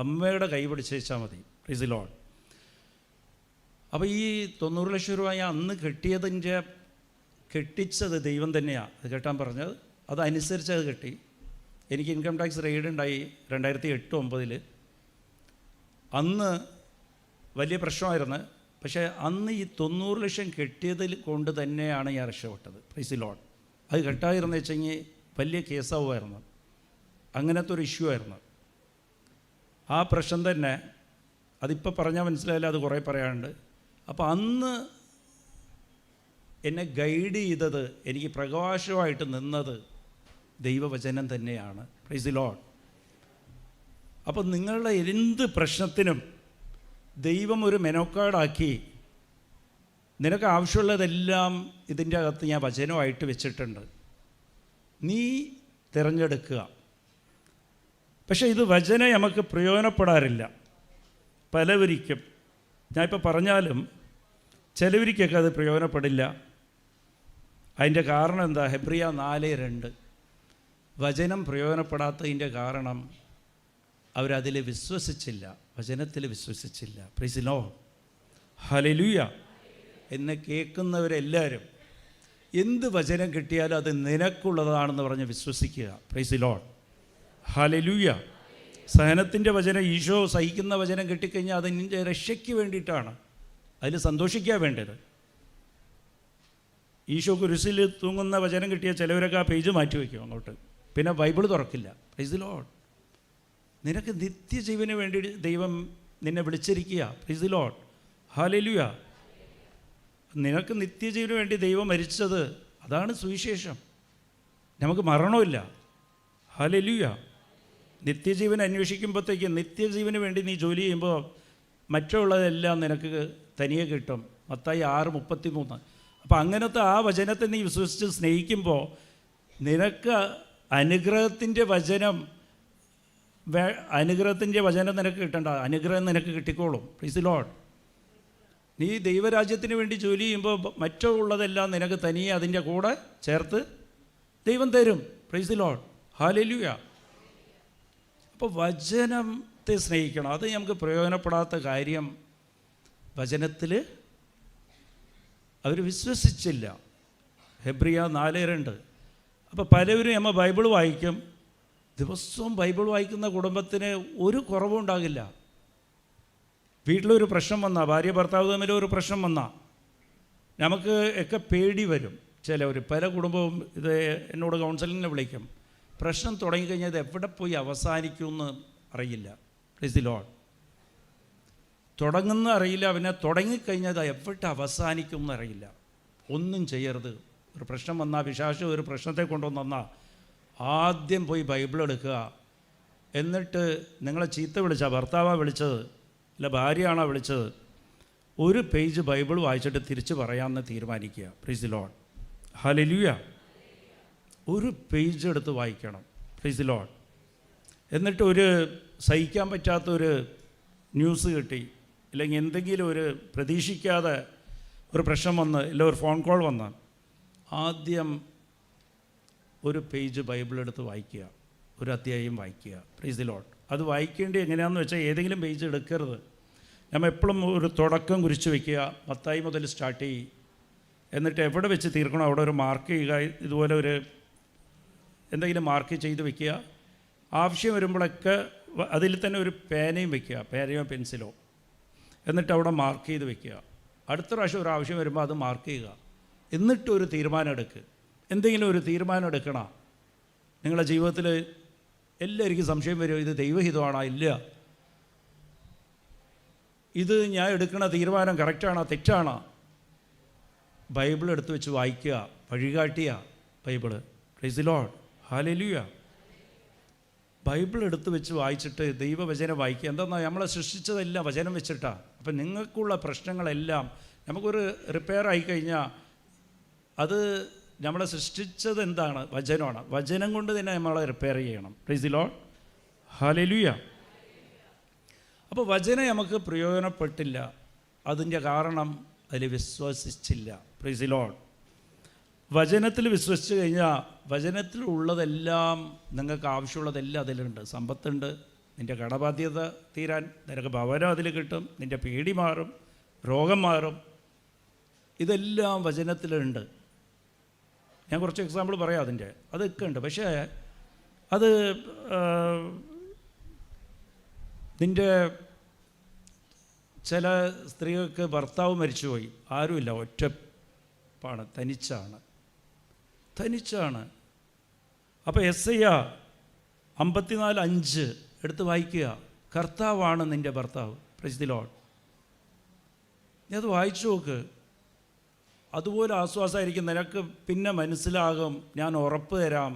അമ്മയുടെ കൈ പിടിച്ചേച്ചാൽ മതി. Price the lord. അപ്പോൾ ഈ 90 ലക്ഷം രൂപ ഞാൻ അന്ന് കെട്ടിച്ചത് ദൈവം തന്നെയാണ്. അത് കെട്ടാൻ പറഞ്ഞത്, അതനുസരിച്ച് അത് കെട്ടി. എനിക്ക് ഇൻകം ടാക്സ് റെയ്ഡ് ഉണ്ടായി 2008-09. അന്ന് വലിയ പ്രശ്നമായിരുന്നു. പക്ഷേ അന്ന് ഈ 90 ലക്ഷം കെട്ടിയതിൽ കൊണ്ട് തന്നെയാണ് ഞാൻ രക്ഷപ്പെട്ടത്. Price the Lord. അത് കെട്ടാതിരുന്നു വെച്ചെങ്കിൽ വലിയ കേസാവുമായിരുന്നു. അങ്ങനത്തെ ഒരു ഇഷ്യൂ ആയിരുന്നു. ആ പ്രശ്നം തന്നെ അതിപ്പോൾ പറഞ്ഞാൽ മനസ്സിലായില്ല, അത് കുറേ പറയാനുണ്ട്. അപ്പോൾ അന്ന് എന്നെ ഗൈഡ് ചെയ്തത്, എനിക്ക് പ്രകാശമായിട്ട് നിന്നത് ദൈവവചനം തന്നെയാണ്. Price the lord. അപ്പോൾ നിങ്ങളുടെ എന്ത് പ്രശ്നത്തിനും ദൈവം ഒരു മെനോക്കാർഡാക്കി, നിനക്ക് ആവശ്യമുള്ളതെല്ലാം ഇതിൻ്റെ അകത്ത് ഞാൻ വചനമായിട്ട് വെച്ചിട്ടുണ്ട്, നീ തിരഞ്ഞെടുക്കുക. പക്ഷേ ഇത് വചനം നമുക്ക് പ്രയോജനപ്പെടാറില്ല പലവരിക്കും. ഞാനിപ്പോൾ പറഞ്ഞാലും ചിലവരിക്കൊക്കെ അത് പ്രയോജനപ്പെടില്ല. അതിൻ്റെ കാരണം എന്താ? ഹെബ്രിയ 4:2. വചനം പ്രയോജനപ്പെടാത്തതിൻ്റെ കാരണം അവരതിൽ വിശ്വസിച്ചില്ല, വചനത്തിൽ വിശ്വസിച്ചില്ല. Price the lord, hallelujah. എന്നെ കേൾക്കുന്നവരെല്ലാവരും എന്ത് വചനം കിട്ടിയാലും അത് നിനക്കുള്ളതാണെന്ന് പറഞ്ഞ് വിശ്വസിക്കുക. Price the lord. ഹല്ലേലൂയ. സഹനത്തിൻ്റെ വചനം, ഈശോ സഹിക്കുന്ന വചനം കിട്ടിക്കഴിഞ്ഞാൽ അത് നിൻ്റെ രക്ഷയ്ക്ക് വേണ്ടിയിട്ടാണ്. അതിൽ സന്തോഷിക്കുക വേണ്ടത്. ഈശോ കുരിശിൽ തൂങ്ങുന്ന വചനം കിട്ടിയ ചിലവരൊക്കെ ആ പേജ് മാറ്റി വയ്ക്കും അങ്ങോട്ട്, പിന്നെ ബൈബിൾ തുറക്കില്ല. Praise the lord. നിനക്ക് നിത്യജീവന് വേണ്ടി ദൈവം നിന്നെ വിളിച്ചിരിക്കുക. Praise the lord. ഹല്ലേലൂയ. നിനക്ക് നിത്യജീവന് വേണ്ടി ദൈവം മരിച്ചത്, അതാണ് സുവിശേഷം. നമുക്ക് മരണമില്ല. ഹല്ലേലൂയ. നിത്യജീവൻ അന്വേഷിക്കുമ്പോഴത്തേക്ക്, നിത്യജീവന് വേണ്ടി നീ ജോലി ചെയ്യുമ്പോൾ മറ്റുള്ളതെല്ലാം നിനക്ക് തനിയെ കിട്ടും. മത്തായി 6:33. അപ്പം അങ്ങനത്തെ ആ വചനത്തെ നീ വിശ്വസിച്ച് സ്നേഹിക്കുമ്പോൾ നിനക്ക് അനുഗ്രഹത്തിൻ്റെ വചനം നിനക്ക് കിട്ടണ്ട, അനുഗ്രഹം നിനക്ക് കിട്ടിക്കോളും. Praise the lord. നീ ദൈവരാജ്യത്തിന് വേണ്ടി ജോലി ചെയ്യുമ്പോൾ മറ്റുള്ളതെല്ലാം നിനക്ക് തനിയെ അതിൻ്റെ കൂടെ ചേർത്ത് ദൈവം തരും. Price the lord. ഹല്ലേലൂയ. അപ്പോൾ വചനത്തെ സ്നേഹിക്കണം. അത് നമുക്ക് പ്രയോജനപ്പെടാത്ത കാര്യം, വചനത്തിൽ അവർ വിശ്വസിച്ചില്ല. ഹെബ്രിയ 4:2. അപ്പോൾ പലവരും നമ്മൾ ബൈബിൾ വായിക്കും. ദിവസവും ബൈബിൾ വായിക്കുന്ന കുടുംബത്തിന് ഒരു കുറവും ഉണ്ടാകില്ല. വീട്ടിലൊരു പ്രശ്നം വന്നാൽ, ഭാര്യ ഭർത്താവ് തമ്മിൽ ഒരു പ്രശ്നം വന്നാൽ നമുക്ക് ഒക്കെ പേടി വരും. പല കുടുംബവും ഇത് എന്നോട് കൗൺസിലിങ്ങിന് വിളിക്കും. പ്രശ്നം തുടങ്ങിക്കഴിഞ്ഞാൽ ഇത് എവിടെ പോയി അവസാനിക്കുമെന്ന് അറിയില്ല. Price the Lord. തുടങ്ങുന്ന അറിയില്ല, പിന്നെ തുടങ്ങിക്കഴിഞ്ഞാൽ അത് എവിടെ അവസാനിക്കുമെന്ന് അറിയില്ല. ഒന്നും ചെയ്യരുത്. ഒരു പ്രശ്നം വന്നാൽ, പിശാച് ഒരു പ്രശ്നത്തെ കൊണ്ടുവന്നാൽ ആദ്യം പോയി ബൈബിൾ എടുക്കുക. എന്നിട്ട് നിങ്ങളെ ചീത്ത വിളിച്ചാൽ, ഭർത്താവാണ് വിളിച്ചത് അല്ല ഭാര്യയാണോ വിളിച്ചത്, ഒരു പേജ് ബൈബിൾ വായിച്ചിട്ട് തിരിച്ച് പറയാമെന്ന് തീരുമാനിക്കുക. Price the lord. ഹല്ലേലൂയ. ഒരു പേജ് എടുത്ത് വായിക്കണം. Price the Lord. എന്നിട്ട് ഒരു സഹിക്കാൻ പറ്റാത്തൊരു ന്യൂസ് കിട്ടി, അല്ലെങ്കിൽ എന്തെങ്കിലും ഒരു പ്രതീക്ഷിക്കാതെ ഒരു പ്രശ്നം വന്ന്, ഇല്ല ഒരു ഫോൺ കോൾ വന്ന്, ആദ്യം ഒരു പേജ് ബൈബിൾ എടുത്ത് വായിക്കുക, ഒരു അധ്യായം വായിക്കുക. Price the Lord. അത് വായിക്കേണ്ടി എങ്ങനെയാണെന്ന് വെച്ചാൽ ഏതെങ്കിലും പേജ് എടുക്കരുത്. നമ്മൾ എപ്പോഴും ഒരു തുടക്കം കുറിച്ച് വയ്ക്കുക. മത്തായി മുതൽ സ്റ്റാർട്ട് ചെയ്യും. എന്നിട്ട് എവിടെ വെച്ച് തീർക്കണോ അവിടെ ഒരു മാർക്ക് ചെയ്യുക. ഇതുപോലെ ഒരു എന്തെങ്കിലും മാർക്ക് ചെയ്ത് വയ്ക്കുക. ആവശ്യം വരുമ്പോഴൊക്കെ അതിൽ തന്നെ ഒരു പേനയും വയ്ക്കുക, പേനയോ പെൻസിലോ. എന്നിട്ട് അവിടെ മാർക്ക് ചെയ്ത് വയ്ക്കുക. അടുത്ത പ്രാവശ്യം ഒരു ആവശ്യം വരുമ്പോൾ അത് മാർക്ക് ചെയ്യുക. എന്നിട്ടൊരു തീരുമാനം എടുക്കുക. എന്തെങ്കിലും ഒരു തീരുമാനം എടുക്കണം. നിങ്ങളുടെ ജീവിതത്തിൽ എല്ലാവർക്കും സംശയം വരും, ഇത് ദൈവഹിതമാണോ ഇല്ല, ഇത് ഞാൻ എടുക്കുന്ന തീരുമാനം കറക്റ്റാണോ തെറ്റാണോ. ബൈബിൾ എടുത്ത് വെച്ച് വായിക്കുക. വഴികാട്ടിയ Bible. Praise the lord. Hallelujah. Bible എടുത്ത് വെച്ച് വായിച്ചിട്ട് ദൈവവചനം വായിക്കുക. എന്താണെന്നാൽ നമ്മളെ സൃഷ്ടിച്ചതെല്ലാം വചനം വെച്ചിട്ടാണ്. അപ്പം നിങ്ങൾക്കുള്ള പ്രശ്നങ്ങളെല്ലാം നമുക്കൊരു റിപ്പയർ ആയിക്കഴിഞ്ഞാൽ അത് നമ്മളെ സൃഷ്ടിച്ചത് എന്താണ്? വചനമാണ്. വചനം കൊണ്ട് തന്നെ നമ്മളെ റിപ്പയർ ചെയ്യണം. Price the lord. ഹല്ലേലൂയ. അപ്പോൾ വചനം നമുക്ക് പ്രയോജനപ്പെട്ടില്ല. അതിൻ്റെ കാരണം അതിൽ വിശ്വസിച്ചില്ല. Price the Lord. വചനത്തിൽ വിശ്വസിച്ച് കഴിഞ്ഞാൽ വചനത്തിലുള്ളതെല്ലാം, നിങ്ങൾക്ക് ആവശ്യമുള്ളതെല്ലാം അതിലുണ്ട്. സമ്പത്തുണ്ട്, നിൻ്റെ കടബാധ്യത തീരാൻ നിനക്ക് ഭവനം അതിൽ കിട്ടും, നിൻ്റെ പേടി മാറും, രോഗം മാറും. ഇതെല്ലാം വചനത്തിലുണ്ട്. ഞാൻ കുറച്ച് എക്സാമ്പിൾ പറയാം അതിൻ്റെ. അതൊക്കെ ഉണ്ട്. പക്ഷേ അത് നിൻ്റെ ചില സ്ത്രീകൾക്ക് ഭർത്താവ് മരിച്ചുപോയി, ആരുമില്ല, ഒറ്റപ്പാണ്, തനിച്ചാണ്. അപ്പോൾ യെശയ്യാ 54:5 എടുത്ത് വായിക്കുക. കർത്താവാണ് നിൻ്റെ ഭർത്താവ്. Price the lord. നീ അത് വായിച്ചു നോക്ക്. അതുപോലെ ആശ്വാസമായിരിക്കും നിനക്ക്. പിന്നെ മനസ്സിലാകും, ഞാൻ ഉറപ്പ് തരാം,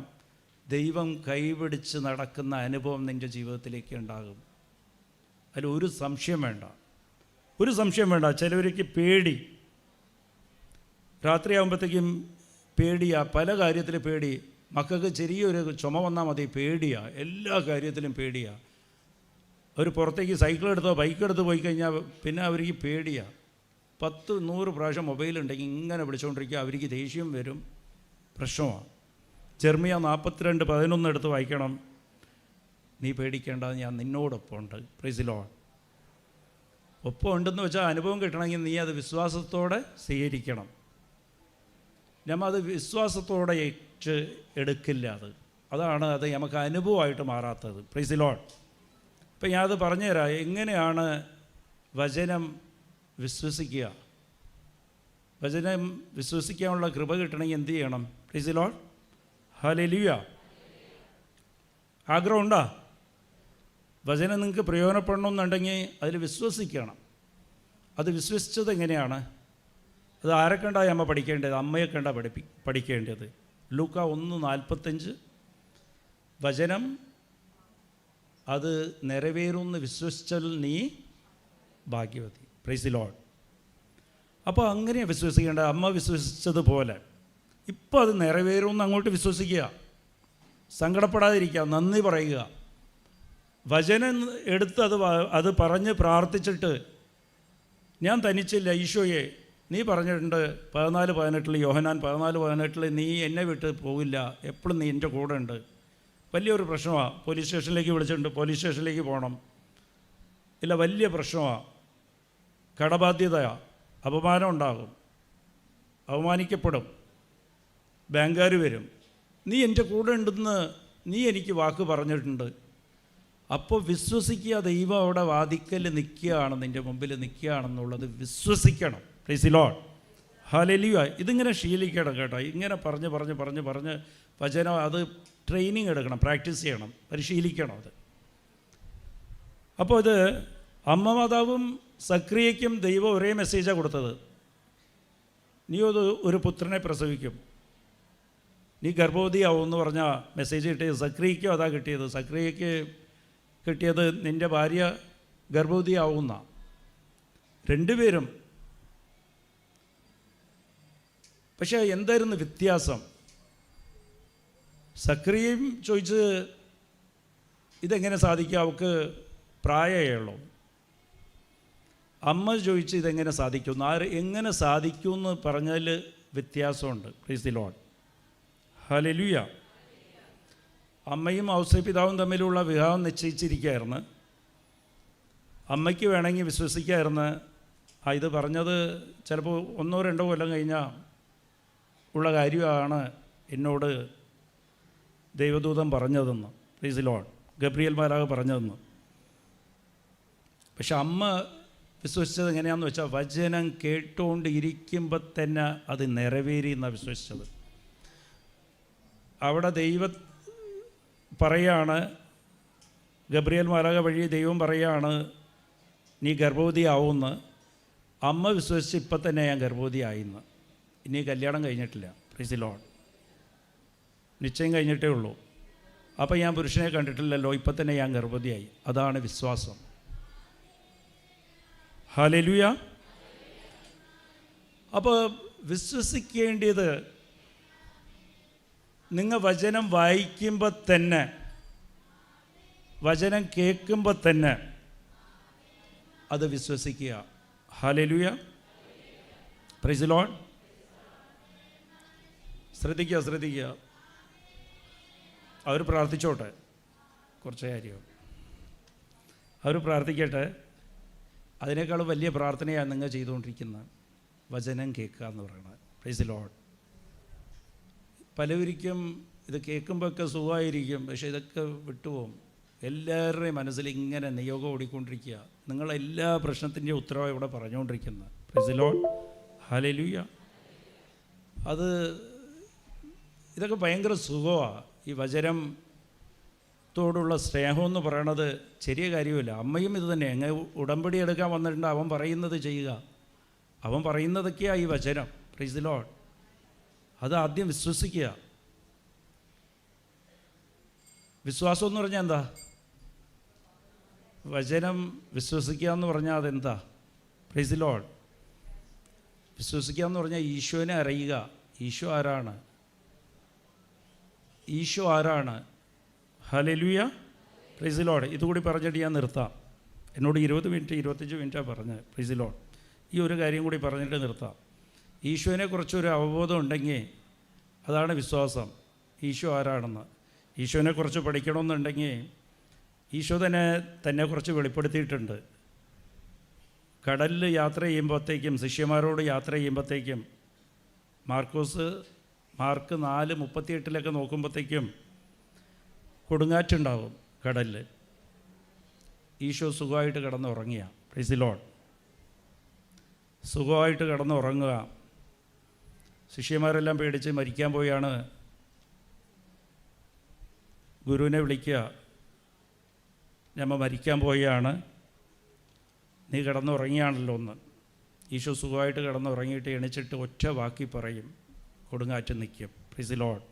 ദൈവം കൈപിടിച്ച് നടക്കുന്ന അനുഭവം നിൻ്റെ ജീവിതത്തിലേക്ക് ഉണ്ടാകും. അതിലൊരു സംശയം വേണ്ട. ചിലവർക്ക് പേടി, രാത്രിയാകുമ്പോഴത്തേക്കും പേടിയാ, പല കാര്യത്തിൽ പേടി. മക്കൾക്ക് ചെറിയൊരു ചുമ വന്നാൽ മതി, പേടിയാ, എല്ലാ കാര്യത്തിലും പേടിയാ. അവർ പുറത്തേക്ക് സൈക്കിൾ എടുത്തോ ബൈക്ക് എടുത്ത് പോയി കഴിഞ്ഞാൽ പിന്നെ അവർക്ക് പേടിയാ. 10-100 പ്രാവശ്യം മൊബൈലുണ്ടെങ്കിൽ ഇങ്ങനെ വിളിച്ചുകൊണ്ടിരിക്കുക. അവർക്ക് ദേഷ്യം വരും, പ്രശ്നമാണ്. ജെർമിയ 42:11 എടുത്ത് വായിക്കണം. നീ പേടിക്കേണ്ട, ഞാൻ നിന്നോടൊപ്പം ഉണ്ട്. Price the Lord. ഒപ്പം ഉണ്ടെന്ന് വെച്ചാൽ അനുഭവം കിട്ടണമെങ്കിൽ നീ അത് വിശ്വാസത്തോടെ സ്വീകരിക്കണം. നമ്മൾ അത് വിശ്വാസത്തോടെ എടുക്കില്ല. അതാണ് അത് നമുക്ക് അനുഭവമായിട്ട് മാറാത്തത്. Praise the lord. ഇപ്പം ഞാനത് പറഞ്ഞുതരാം. എങ്ങനെയാണ് വചനം വിശ്വസിക്കുക? വചനം വിശ്വസിക്കാനുള്ള കൃപ കിട്ടണമെങ്കിൽ എന്ത് ചെയ്യണം? Price the lord. ഹല്ലേലൂയ. ആഗ്രഹമുണ്ടോ? വചനം നിങ്ങൾക്ക് പ്രയോജനപ്പെടണമെന്നുണ്ടെങ്കിൽ അതിൽ വിശ്വസിക്കണം. അത് വിശ്വസിച്ചത് എങ്ങനെയാണ്? അത് ആരെ കണ്ടാണ് അമ്മ പഠിക്കേണ്ടത്? അമ്മയെ കണ്ടാ പഠിക്കേണ്ടത്. ലൂക്ക 1:45 വചനം അത് നിറവേറുമെന്ന് വിശ്വസിച്ചാൽ നീ ഭാഗ്യവതി. Price the lord. അപ്പോൾ അങ്ങനെയാണ് വിശ്വസിക്കേണ്ടത്. അമ്മ വിശ്വസിച്ചതുപോലെ ഇപ്പോൾ അത് നിറവേറുമെന്ന് അങ്ങോട്ട് വിശ്വസിക്കുക. സങ്കടപ്പെടാതിരിക്കുക, നന്ദി പറയുക. വചനം എടുത്ത് അത് പറഞ്ഞ് പ്രാർത്ഥിച്ചിട്ട്, ഞാൻ തനിച്ചില്ല ഈശോയെ, നീ പറഞ്ഞിട്ടുണ്ട് 14:18 യോഹന്നാൻ 14:18 നീ എന്നെ വിട്ട് പോകില്ല, എപ്പോഴും നീ എൻ്റെ കൂടെ ഉണ്ട്. വലിയൊരു പ്രശ്നമാണ്. പോലീസ് സ്റ്റേഷനിലേക്ക് വിളിച്ചിട്ടുണ്ട്, പോലീസ് സ്റ്റേഷനിലേക്ക് പോകണം. ഇല്ല, വലിയ പ്രശ്നമാണ്, കടബാധ്യതയാണ്, അപമാനം ഉണ്ടാകും, അവമാനിക്കപ്പെടും, ബാങ്കുകാർ വരും. നീ എൻ്റെ കൂടെ ഉണ്ടെന്ന് നീ എനിക്ക് വാക്ക് പറഞ്ഞിട്ടുണ്ട്. അപ്പോൾ വിശ്വസിക്കുക, ദൈവം അവിടെ വാതിക്കൽ നിൽക്കുകയാണ്, നിൻ്റെ മുമ്പിൽ നിൽക്കുകയാണെന്നുള്ളത് വിശ്വസിക്കണം. Price the lord. ഹല്ലേലൂയ. ഇതിങ്ങനെ ശീലിക്കണം കേട്ടോ. ഇങ്ങനെ പറഞ്ഞ് വചനം അത് ട്രെയിനിങ് എടുക്കണം, പ്രാക്ടീസ് ചെയ്യണം, പരിശീലിക്കണം അത്. അപ്പോൾ ഇത് അമ്മ മാതാവും സക്രിയയ്ക്കും ദൈവം ഒരേ മെസ്സേജാണ് കൊടുത്തത്. നീ ഒരു പുത്രനെ പ്രസവിക്കും, നീ ഗർഭവതിയാവും എന്ന് പറഞ്ഞ മെസ്സേജ് കിട്ടിയത് സക്രിയയ്ക്കും അതാ കിട്ടിയത്. സക്രിയയ്ക്ക് കിട്ടിയത് നിൻ്റെ ഭാര്യ ഗർഭവതിയാവുന്ന. രണ്ടുപേരും. പക്ഷേ എന്തായിരുന്നു വ്യത്യാസം? സക്രിയയും ചോദിച്ച് ഇതെങ്ങനെ സാധിക്കും, അവൾക്ക് പ്രായമേ ഉള്ളൂ. അമ്മ ചോദിച്ച് ഇതെങ്ങനെ സാധിക്കും. എങ്ങനെ സാധിക്കുമെന്ന് പറഞ്ഞാൽ വ്യത്യാസമുണ്ട്. Price the lord. ഹല്ലേലൂയ. അമ്മയും ഔസേപിതാവും തമ്മിലുള്ള വിവാഹം നിശ്ചയിച്ചിരിക്കുകയായിരുന്നു. അമ്മയ്ക്ക് വേണമെങ്കിൽ വിശ്വസിക്കാമായിരുന്നു, ഇത് പറഞ്ഞത് ചിലപ്പോൾ 1-2 കൊല്ലം കഴിഞ്ഞാൽ ഉള്ള കാര്യമാണ് എന്നോട് ദൈവദൂതൻ പറഞ്ഞതെന്ന്. Price the Lord. ഗബ്രിയേൽ മാലാഖ പറഞ്ഞതെന്ന്. പക്ഷെ അമ്മ വിശ്വസിച്ചത് എങ്ങനെയാണെന്ന് വെച്ചാൽ വചനം കേട്ടുകൊണ്ട് ഇരിക്കുമ്പോൾ തന്നെ അത് നിറവേറി എന്നാണ് വിശ്വസിച്ചത്. അവിടെ ദൈവം പറയാണ്, ഗബ്രിയേൽ മാലാഖ വഴി ദൈവം പറയാണ് നീ ഗർഭവതിയാവുമെന്ന്. അമ്മ വിശ്വസിച്ച് ഇപ്പം തന്നെ ഞാൻ ഗർഭവതിയായിന്ന്. ഇനി കല്യാണം കഴിഞ്ഞിട്ടില്ല. Price the Lord. നിശ്ചയം കഴിഞ്ഞിട്ടേ ഉള്ളൂ. അപ്പം ഞാൻ പുരുഷനെ കണ്ടിട്ടില്ലല്ലോ, ഇപ്പം തന്നെ ഞാൻ ഗർഭവതിയായി. അതാണ് വിശ്വാസം. ഹല്ലേലൂയ. അപ്പോൾ വിശ്വസിക്കേണ്ടത് നിങ്ങൾ വചനം വായിക്കുമ്പോൾ തന്നെ, വചനം കേൾക്കുമ്പോൾ തന്നെ അത് വിശ്വസിക്കുക. ഹല്ലേലൂയ. Price the Lord. ശ്രദ്ധിക്കുക. അവർ പ്രാർത്ഥിച്ചോട്ടെ, കുറച്ച് കാര്യം അവർ പ്രാർത്ഥിക്കട്ടെ. അതിനേക്കാളും വലിയ പ്രാർത്ഥനയാണ് നിങ്ങൾ ചെയ്തുകൊണ്ടിരിക്കുന്നത്, വചനം കേൾക്കുക എന്ന് പറയുന്നത്. Price the Lord. പലവരിക്കും ഇത് കേൾക്കുമ്പോഴൊക്കെ സുഖമായിരിക്കും, പക്ഷേ ഇതൊക്കെ വിട്ടുപോകും. എല്ലാവരുടെയും മനസ്സിൽ ഇങ്ങനെ നിയോഗം ഓടിക്കൊണ്ടിരിക്കുക. നിങ്ങളെല്ലാ പ്രശ്നത്തിൻ്റെയും ഉത്തരവായി ഇവിടെ പറഞ്ഞുകൊണ്ടിരിക്കുന്നത്. Price the lord. ഹല്ലേലൂയ. ഇതൊക്കെ ഭയങ്കര സുഖമാണ്. ഈ വചനത്തോടുള്ള സ്നേഹമെന്ന് പറയണത് ചെറിയ കാര്യമില്ല. അമ്മയും ഇത് തന്നെ. എങ്ങനെ ഉടമ്പടി എടുക്കാൻ വന്നിട്ടുണ്ട്, അവൻ പറയുന്നത് ചെയ്യുക. അവൻ പറയുന്നതൊക്കെയാണ് ഈ വചനം. Price the Lord. അത് ആദ്യം വിശ്വസിക്കുക. വിശ്വാസം എന്ന് പറഞ്ഞാൽ എന്താ? വചനം വിശ്വസിക്കുക എന്ന് പറഞ്ഞാൽ അതെന്താ? Price the Lord. വിശ്വസിക്കുക എന്ന് പറഞ്ഞാൽ ഈശോനെ അറിയുക. ഈശോ ആരാണ്? ഹല്ലേലൂയ. Price the Lord. ഇതുകൂടി പറഞ്ഞിട്ട് ഞാൻ നിർത്താം. എന്നോട് 20 മിനിറ്റ് 25 മിനിറ്റാണ് പറഞ്ഞത്. Price the Lord. ഈ ഒരു കാര്യം കൂടി പറഞ്ഞിട്ട് നിർത്താം. ഈശോനെക്കുറിച്ചൊരു അവബോധം ഉണ്ടെങ്കിൽ അതാണ് വിശ്വാസം. ഈശോ ആരാണെന്ന് ഈശോനെക്കുറിച്ച് പഠിക്കണമെന്നുണ്ടെങ്കിൽ ഈശോ തന്നെക്കുറിച്ച് വെളിപ്പെടുത്തിയിട്ടുണ്ട്. കടലിൽ യാത്ര ചെയ്യുമ്പോഴത്തേക്കും, ശിഷ്യന്മാരോട് യാത്ര ചെയ്യുമ്പോഴത്തേക്കും മാർക്ക് 4:38 നോക്കുമ്പോഴത്തേക്കും കൊടുങ്കാറ്റുണ്ടാവും കടലിൽ. ഈശോ സുഖമായിട്ട് കിടന്നുറങ്ങിയ, പ്രൈസ് ദി ലോർഡ്, സുഖമായിട്ട് കിടന്നുറങ്ങുക. ശിഷ്യന്മാരെല്ലാം പേടിച്ച് മരിക്കാൻ പോയാണ് ഗുരുവിനെ വിളിക്കുക, ഞമ്മ മരിക്കാൻ പോയാണ്, നീ കിടന്നുറങ്ങിയാണല്ലോ ഒന്ന്. ഈശോ സുഖമായിട്ട് കിടന്നുറങ്ങിയിട്ട് എണിച്ചിട്ട് ഒറ്റ വാക്കി പറയും, കൊടുങ്കാറ്റ് നിൽക്കും. Price the Lord.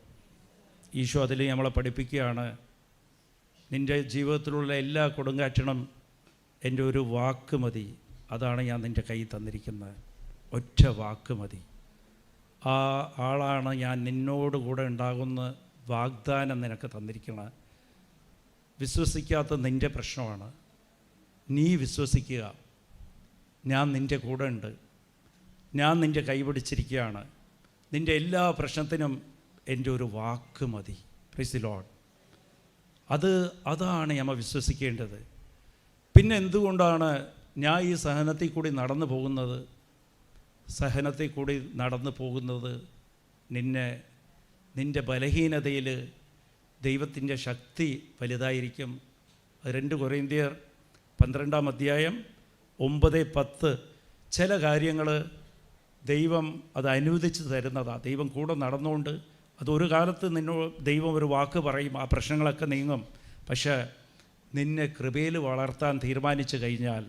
ഈശോ അതിൽ നമ്മളെ പഠിപ്പിക്കുകയാണ്, നിൻ്റെ ജീവിതത്തിലുള്ള എല്ലാ കൊടുങ്കാറ്റിനും എൻ്റെ ഒരു വാക്ക് മതി, അതാണ് ഞാൻ നിൻ്റെ കയ്യിൽ തന്നിരിക്കുന്നത്. ഒറ്റ വാക്ക് മതി. ആ ആളാണ് ഞാൻ നിന്നോട് കൂടെ ഉണ്ടാകുന്ന വാഗ്ദാനം നിനക്ക് തന്നിരിക്കുന്നത്. വിശ്വസിക്കാത്ത നിൻ്റെ പ്രശ്നമാണ്. നീ വിശ്വസിക്കുക, ഞാൻ നിൻ്റെ കൂടെ ഉണ്ട്, ഞാൻ നിൻ്റെ കൈ പിടിച്ചിരിക്കുകയാണ്. നിൻ്റെ എല്ലാ പ്രശ്നത്തിനും എൻ്റെ ഒരു വാക്ക് മതി. Price the Lord. അതാണ് നമ്മൾ വിശ്വസിക്കേണ്ടത്. പിന്നെ എന്തുകൊണ്ടാണ് ഞാൻ ഈ സഹനത്തിൽ കൂടി നടന്നു പോകുന്നത്? സഹനത്തിൽ കൂടി നടന്നു പോകുന്നത് നിൻ്റെ ബലഹീനതയിൽ ദൈവത്തിൻ്റെ ശക്തി വലുതായിരിക്കും. 2 കൊരിന്ത്യർ 12:9-10 ചില കാര്യങ്ങൾ ദൈവം അത് അനുവദിച്ച് തരുന്നതാണ്. ദൈവം കൂടെ നടന്നുകൊണ്ട് അതൊരു കാലത്ത് ദൈവം ഒരു വാക്ക് പറയും, ആ പ്രശ്നങ്ങളൊക്കെ നീങ്ങും. പക്ഷേ നിന്നെ കൃപയിൽ വളർത്താൻ തീരുമാനിച്ചു കഴിഞ്ഞാൽ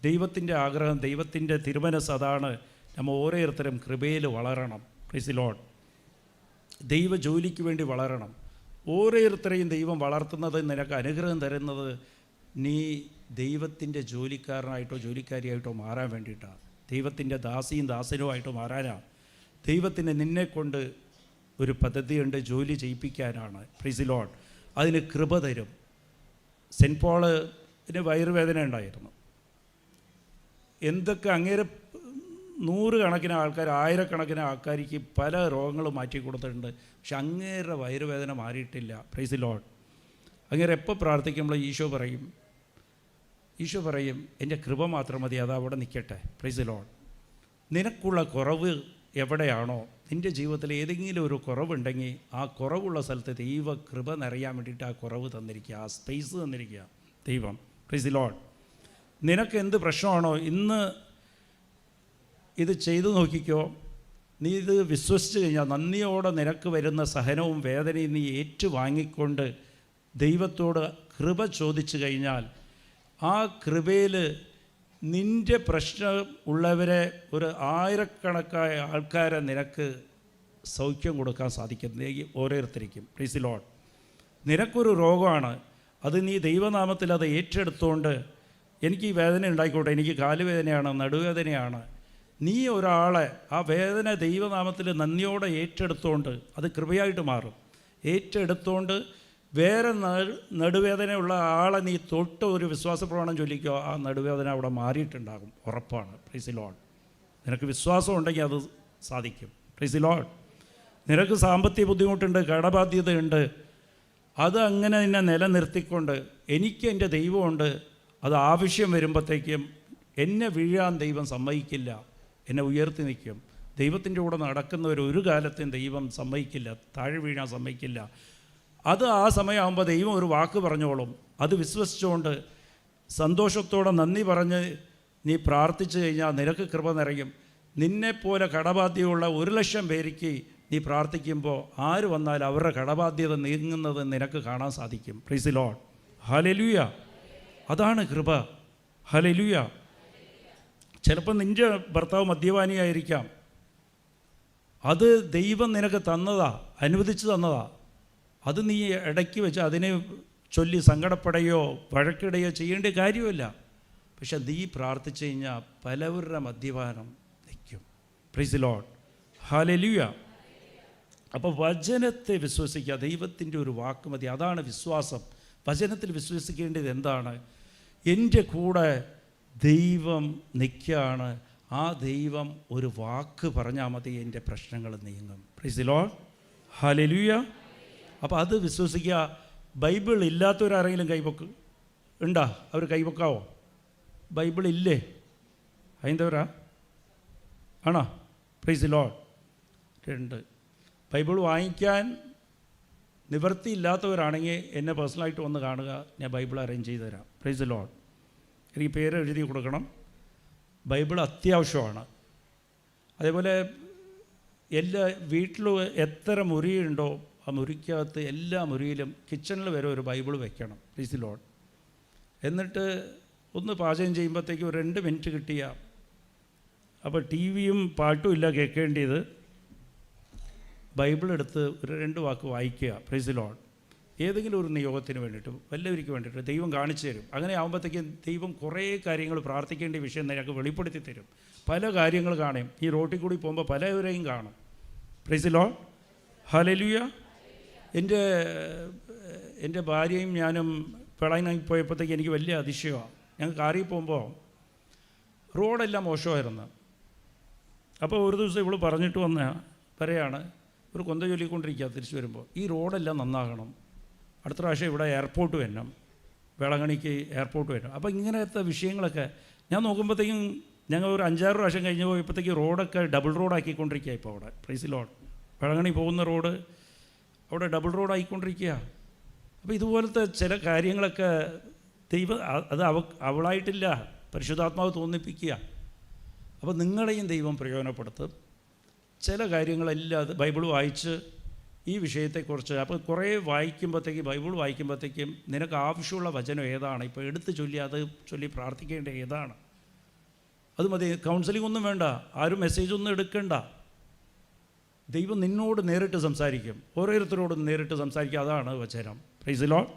ദൈവത്തിൻ്റെ ആഗ്രഹം, ദൈവത്തിൻ്റെ തിരുമനസ് അതാണ്, നമ്മൾ ഓരോരുത്തരും കൃപയിൽ വളരണം. Price the Lord. ദൈവ ജോലിക്ക് വേണ്ടി വളരണം. ഓരോരുത്തരെയും ദൈവം വളർത്തുന്നത്, നിനക്ക് അനുഗ്രഹം തരുന്നത് നീ ദൈവത്തിൻ്റെ ജോലിക്കാരനായിട്ടോ ജോലിക്കാരിയായിട്ടോ മാറാൻ വേണ്ടിയിട്ടാണ്. ദൈവത്തിൻ്റെ ദാസനുമായിട്ടോ മാറാനാണ്. ദൈവത്തിന് നിന്നെക്കൊണ്ട് ഒരു പദ്ധതിയുണ്ട്, ജോലി ചെയ്യിപ്പിക്കാനാണ്. Price the Lord. അതിന് കൃപ തരും. സെൻറ്റ് പോളിന് വയറുവേദന ഉണ്ടായിരുന്നു. എന്തൊക്കെ അങ്ങേരെ 100 കണക്കിന് ആൾക്കാർ, 1000 ആൾക്കാർക്ക് പല രോഗങ്ങളും മാറ്റി കൊടുത്തിട്ടുണ്ട്. പക്ഷെ അങ്ങേരുടെ വയറുവേദന മാറിയിട്ടില്ല. Price the Lord. അങ്ങേരെ എപ്പോൾ പ്രാർത്ഥിക്കുമ്പോൾ ഈശോ പറയും എൻ്റെ കൃപ മാത്രം മതി, അത് അവിടെ നിൽക്കട്ടെ. Price the Lord. നിനക്കുള്ള കുറവ് എവിടെയാണോ, നിൻ്റെ ജീവിതത്തിൽ ഏതെങ്കിലും ഒരു കുറവുണ്ടെങ്കിൽ ആ കുറവുള്ള സ്ഥലത്ത് ദൈവ കൃപ നിറയാൻ വേണ്ടിയിട്ട് ആ കുറവ് തന്നിരിക്കുക, ആ സ്പേസ് തന്നിരിക്കുക ദൈവം. Price the lord. നിനക്ക് എന്ത് പ്രശ്നമാണോ ഇന്ന് ഇത് ചെയ്തു നോക്കിക്കോ. നീ ഇത് വിശ്വസിച്ച് കഴിഞ്ഞാൽ നന്ദിയോടെ നിനക്ക് വരുന്ന സഹനവും വേദനയും നീ ഏറ്റുവാങ്ങിക്കൊണ്ട് ദൈവത്തോട് കൃപ ചോദിച്ചു കഴിഞ്ഞാൽ ആ കൃപയിൽ നിൻ്റെ പ്രശ്നം ഉള്ളവരെ ഒരു 1000 ആൾക്കാരെ നിനക്ക് സൗഖ്യം കൊടുക്കാൻ സാധിക്കും, ഓരോരുത്തർക്കും. Price the Lord. നിനക്കൊരു രോഗമാണ്, അത് നീ ദൈവനാമത്തിൽ അത് ഏറ്റെടുത്തുകൊണ്ട് എനിക്ക് ഈ വേദന ഉണ്ടായിക്കോട്ടെ, എനിക്ക് കാലുവേദനയാണ്, നടുവേദനയാണ്, നീ ഒരാളെ ആ വേദന ദൈവനാമത്തിൽ നന്ദിയോടെ ഏറ്റെടുത്തുകൊണ്ട് അത് കൃപയായിട്ട് മാറും. ഏറ്റെടുത്തുകൊണ്ട് വേറെ നടുവേദനയുള്ള ആളെ നീ തൊട്ട് ഒരു വിശ്വാസപ്രമാണം ചൊല്ലിക്കോ, ആ നടുവേദന അവിടെ മാറിയിട്ടുണ്ടാകും, ഉറപ്പാണ്. Price the lord. നിനക്ക് വിശ്വാസം ഉണ്ടെങ്കിൽ അത് സാധിക്കും. Price the lord. നിനക്ക് സാമ്പത്തിക ബുദ്ധിമുട്ടുണ്ട്, കടബാധ്യതയുണ്ട്, അത് അങ്ങനെ നിന്നെ നിലനിർത്തിക്കൊണ്ട് എനിക്ക് എൻ്റെ ദൈവമുണ്ട്, അത് ആവശ്യം വരുമ്പോഴത്തേക്കും എന്നെ വീഴാൻ ദൈവം സമ്മതിക്കില്ല, എന്നെ ഉയർത്തി നിൽക്കും. ദൈവത്തിൻ്റെ കൂടെ നടക്കുന്നവർ ഒരു കാലത്തും ദൈവം സമ്മതിക്കില്ല, താഴെ വീഴാൻ സമ്മതിക്കില്ല. അത് ആ സമയമാകുമ്പോൾ ദൈവം ഒരു വാക്ക് പറഞ്ഞോളും. അത് വിശ്വസിച്ചുകൊണ്ട് സന്തോഷത്തോടെ നന്ദി പറഞ്ഞ് നീ പ്രാർത്ഥിച്ചു കഴിഞ്ഞാൽ നിനക്ക് കൃപ നിറയും. നിന്നെപ്പോലെ കടബാധ്യതയുള്ള 1,00,000 പേർക്ക് നീ പ്രാർത്ഥിക്കുമ്പോൾ ആര് വന്നാലും അവരുടെ കടബാധ്യത നീങ്ങുന്നത് നിനക്ക് കാണാൻ സാധിക്കും. Price the lord. ഹല്ലേലൂയ. അതാണ് കൃപ. ഹല്ലേലൂയ. ചിലപ്പോൾ നിൻ്റെ ഭർത്താവ് മദ്യപാനിയായിരിക്കാം, അത് ദൈവം നിനക്ക് തന്നതാ, അനുവദിച്ചു തന്നതാ. അത് നീ ഇടയ്ക്ക് വെച്ച് അതിനെ ചൊല്ലി സങ്കടപ്പെടുകയോ വഴക്കിടുകയോ ചെയ്യേണ്ട കാര്യമില്ല. പക്ഷെ നീ പ്രാർത്ഥിച്ചു കഴിഞ്ഞാൽ പലവരുടെ മദ്യപാനം നിൽക്കും. Price the lord. ഹല്ലേലൂയ. അപ്പോൾ വചനത്തെ വിശ്വസിക്കുക, ദൈവത്തിൻ്റെ ഒരു വാക്ക് മതി, അതാണ് വിശ്വാസം. വചനത്തിൽ വിശ്വസിക്കേണ്ടത് എന്താണ്? എൻ്റെ കൂടെ ദൈവം നിൽക്കുകയാണ്, ആ ദൈവം ഒരു വാക്ക് പറഞ്ഞാൽ മതി, എൻ്റെ പ്രശ്നങ്ങൾ നീങ്ങും. Price the lord. ഹല്ലേലൂയ. അപ്പോൾ അത് വിശ്വസിക്കുക. ബൈബിൾ ഇല്ലാത്തവരാരെങ്കിലും കൈപൊക്ക് ഉണ്ടോ? അവർ കൈപൊക്കാവോ? ബൈബിൾ ഇല്ലേ? ഹൈന്ദവരാ ആണോ? Price the Lord. 2. ബൈബിൾ വാങ്ങിക്കാൻ നിവൃത്തിയില്ലാത്തവരാണെങ്കിൽ എന്നെ പേഴ്സണലായിട്ട് വന്ന് കാണുക, ഞാൻ ബൈബിൾ അറേഞ്ച് ചെയ്ത് തരാം. Price the Lord. എനിക്ക് പേര് എഴുതി കൊടുക്കണം. ബൈബിൾ അത്യാവശ്യമാണ്. അതേപോലെ എല്ലാ വീട്ടിലും എത്ര മുറിയുണ്ടോ ആ മുറിക്കകത്ത് എല്ലാ മുറിയിലും കിച്ചണിൽ വരെ ഒരു ബൈബിൾ വെക്കണം. Price the Lord. എന്നിട്ട് ഒന്ന് പാചകം ചെയ്യുമ്പോഴത്തേക്ക് ഒരു 2 മിനിറ്റ് കിട്ടിയ, അപ്പോൾ ടി വിയും പാട്ടും ഇല്ല കേൾക്കേണ്ടത്, ബൈബിൾ എടുത്ത് ഒരു 2 വാക്ക് വായിക്കുക. Price the Lord. ഏതെങ്കിലും ഒരു നിയോഗത്തിന് വേണ്ടിയിട്ട്, വല്ലവർക്ക് വേണ്ടിയിട്ട് ദൈവം കാണിച്ചു തരും. അങ്ങനെ ആകുമ്പോഴത്തേക്കും ദൈവം കുറേ കാര്യങ്ങൾ പ്രാർത്ഥിക്കേണ്ട വിഷയം ഞങ്ങൾക്ക് വെളിപ്പെടുത്തി തരും. പല കാര്യങ്ങൾ കാണും. ഈ റോട്ടിൽ കൂടി പോകുമ്പോൾ പലവരെയും കാണും. Price the lord. ഹല്ലേലൂയ. എൻ്റെ ഭാര്യയും ഞാനും പിളനായി പോയപ്പോഴത്തേക്ക് എനിക്ക് വലിയ അതിശയമാണ്. ഞങ്ങൾ കാറിൽ പോകുമ്പോൾ റോഡെല്ലാം മോശമായിരുന്നു. അപ്പോൾ ഒരു ദിവസം ഇവൾ പറഞ്ഞിട്ട് പറയാണ്, ഒരു കൊന്ത ചൊല്ലിക്കൊണ്ടിരിക്കുക തിരിച്ചു വരുമ്പോൾ, ഈ റോഡെല്ലാം നന്നാകണം, അടുത്ത പ്രാവശ്യം ഇവിടെ എയർപോർട്ട് വരണം, വേളാങ്കണ്ണിക്ക് എയർപോർട്ട് വരണം. അപ്പോൾ ഇങ്ങനത്തെ വിഷയങ്ങളൊക്കെ ഞാൻ നോക്കുമ്പോഴത്തേക്കും ഞങ്ങൾ ഒരു 5-6 പ്രാവശ്യം കഴിഞ്ഞ് പോയപ്പോഴത്തേക്ക് റോഡൊക്കെ ഡബിൾ റോഡാക്കിക്കൊണ്ടിരിക്കുക. ഇപ്പോൾ അവിടെ പ്രൈസ് ദി ലോർഡ് വേളാങ്കണ്ണി പോകുന്ന റോഡ് അവിടെ ഡബിൾ റോഡായിക്കൊണ്ടിരിക്കുക. അപ്പോൾ ഇതുപോലത്തെ ചില കാര്യങ്ങളൊക്കെ ദൈവം അത് അവളായിട്ടില്ല, പരിശുദ്ധാത്മാവ് തോന്നിപ്പിക്കുക. അപ്പോൾ നിങ്ങളെയും ദൈവം പ്രയോജനപ്പെടുത്തും. ചില കാര്യങ്ങളെല്ലാം ബൈബിൾ വായിച്ച് ഈ വിഷയത്തെക്കുറിച്ച്, അപ്പോൾ കുറേ ബൈബിൾ വായിക്കുമ്പോഴത്തേക്കും നിനക്ക് ആവശ്യമുള്ള വചനം ഏതാണ്, ഇപ്പോൾ എടുത്ത് ചൊല്ലി അത് ചൊല്ലി പ്രാർത്ഥിക്കേണ്ട ഏതാണ്, അത് മതി. കൗൺസിലിംഗ് ഒന്നും വേണ്ട, ആരും മെസ്സേജൊന്നും എടുക്കണ്ട. ദൈവം നിന്നോട് നേരിട്ട് സംസാരിക്കും, ഓരോരുത്തരോടും നേരിട്ട് സംസാരിക്കും. അതാണ് വചനം. Price the Lord.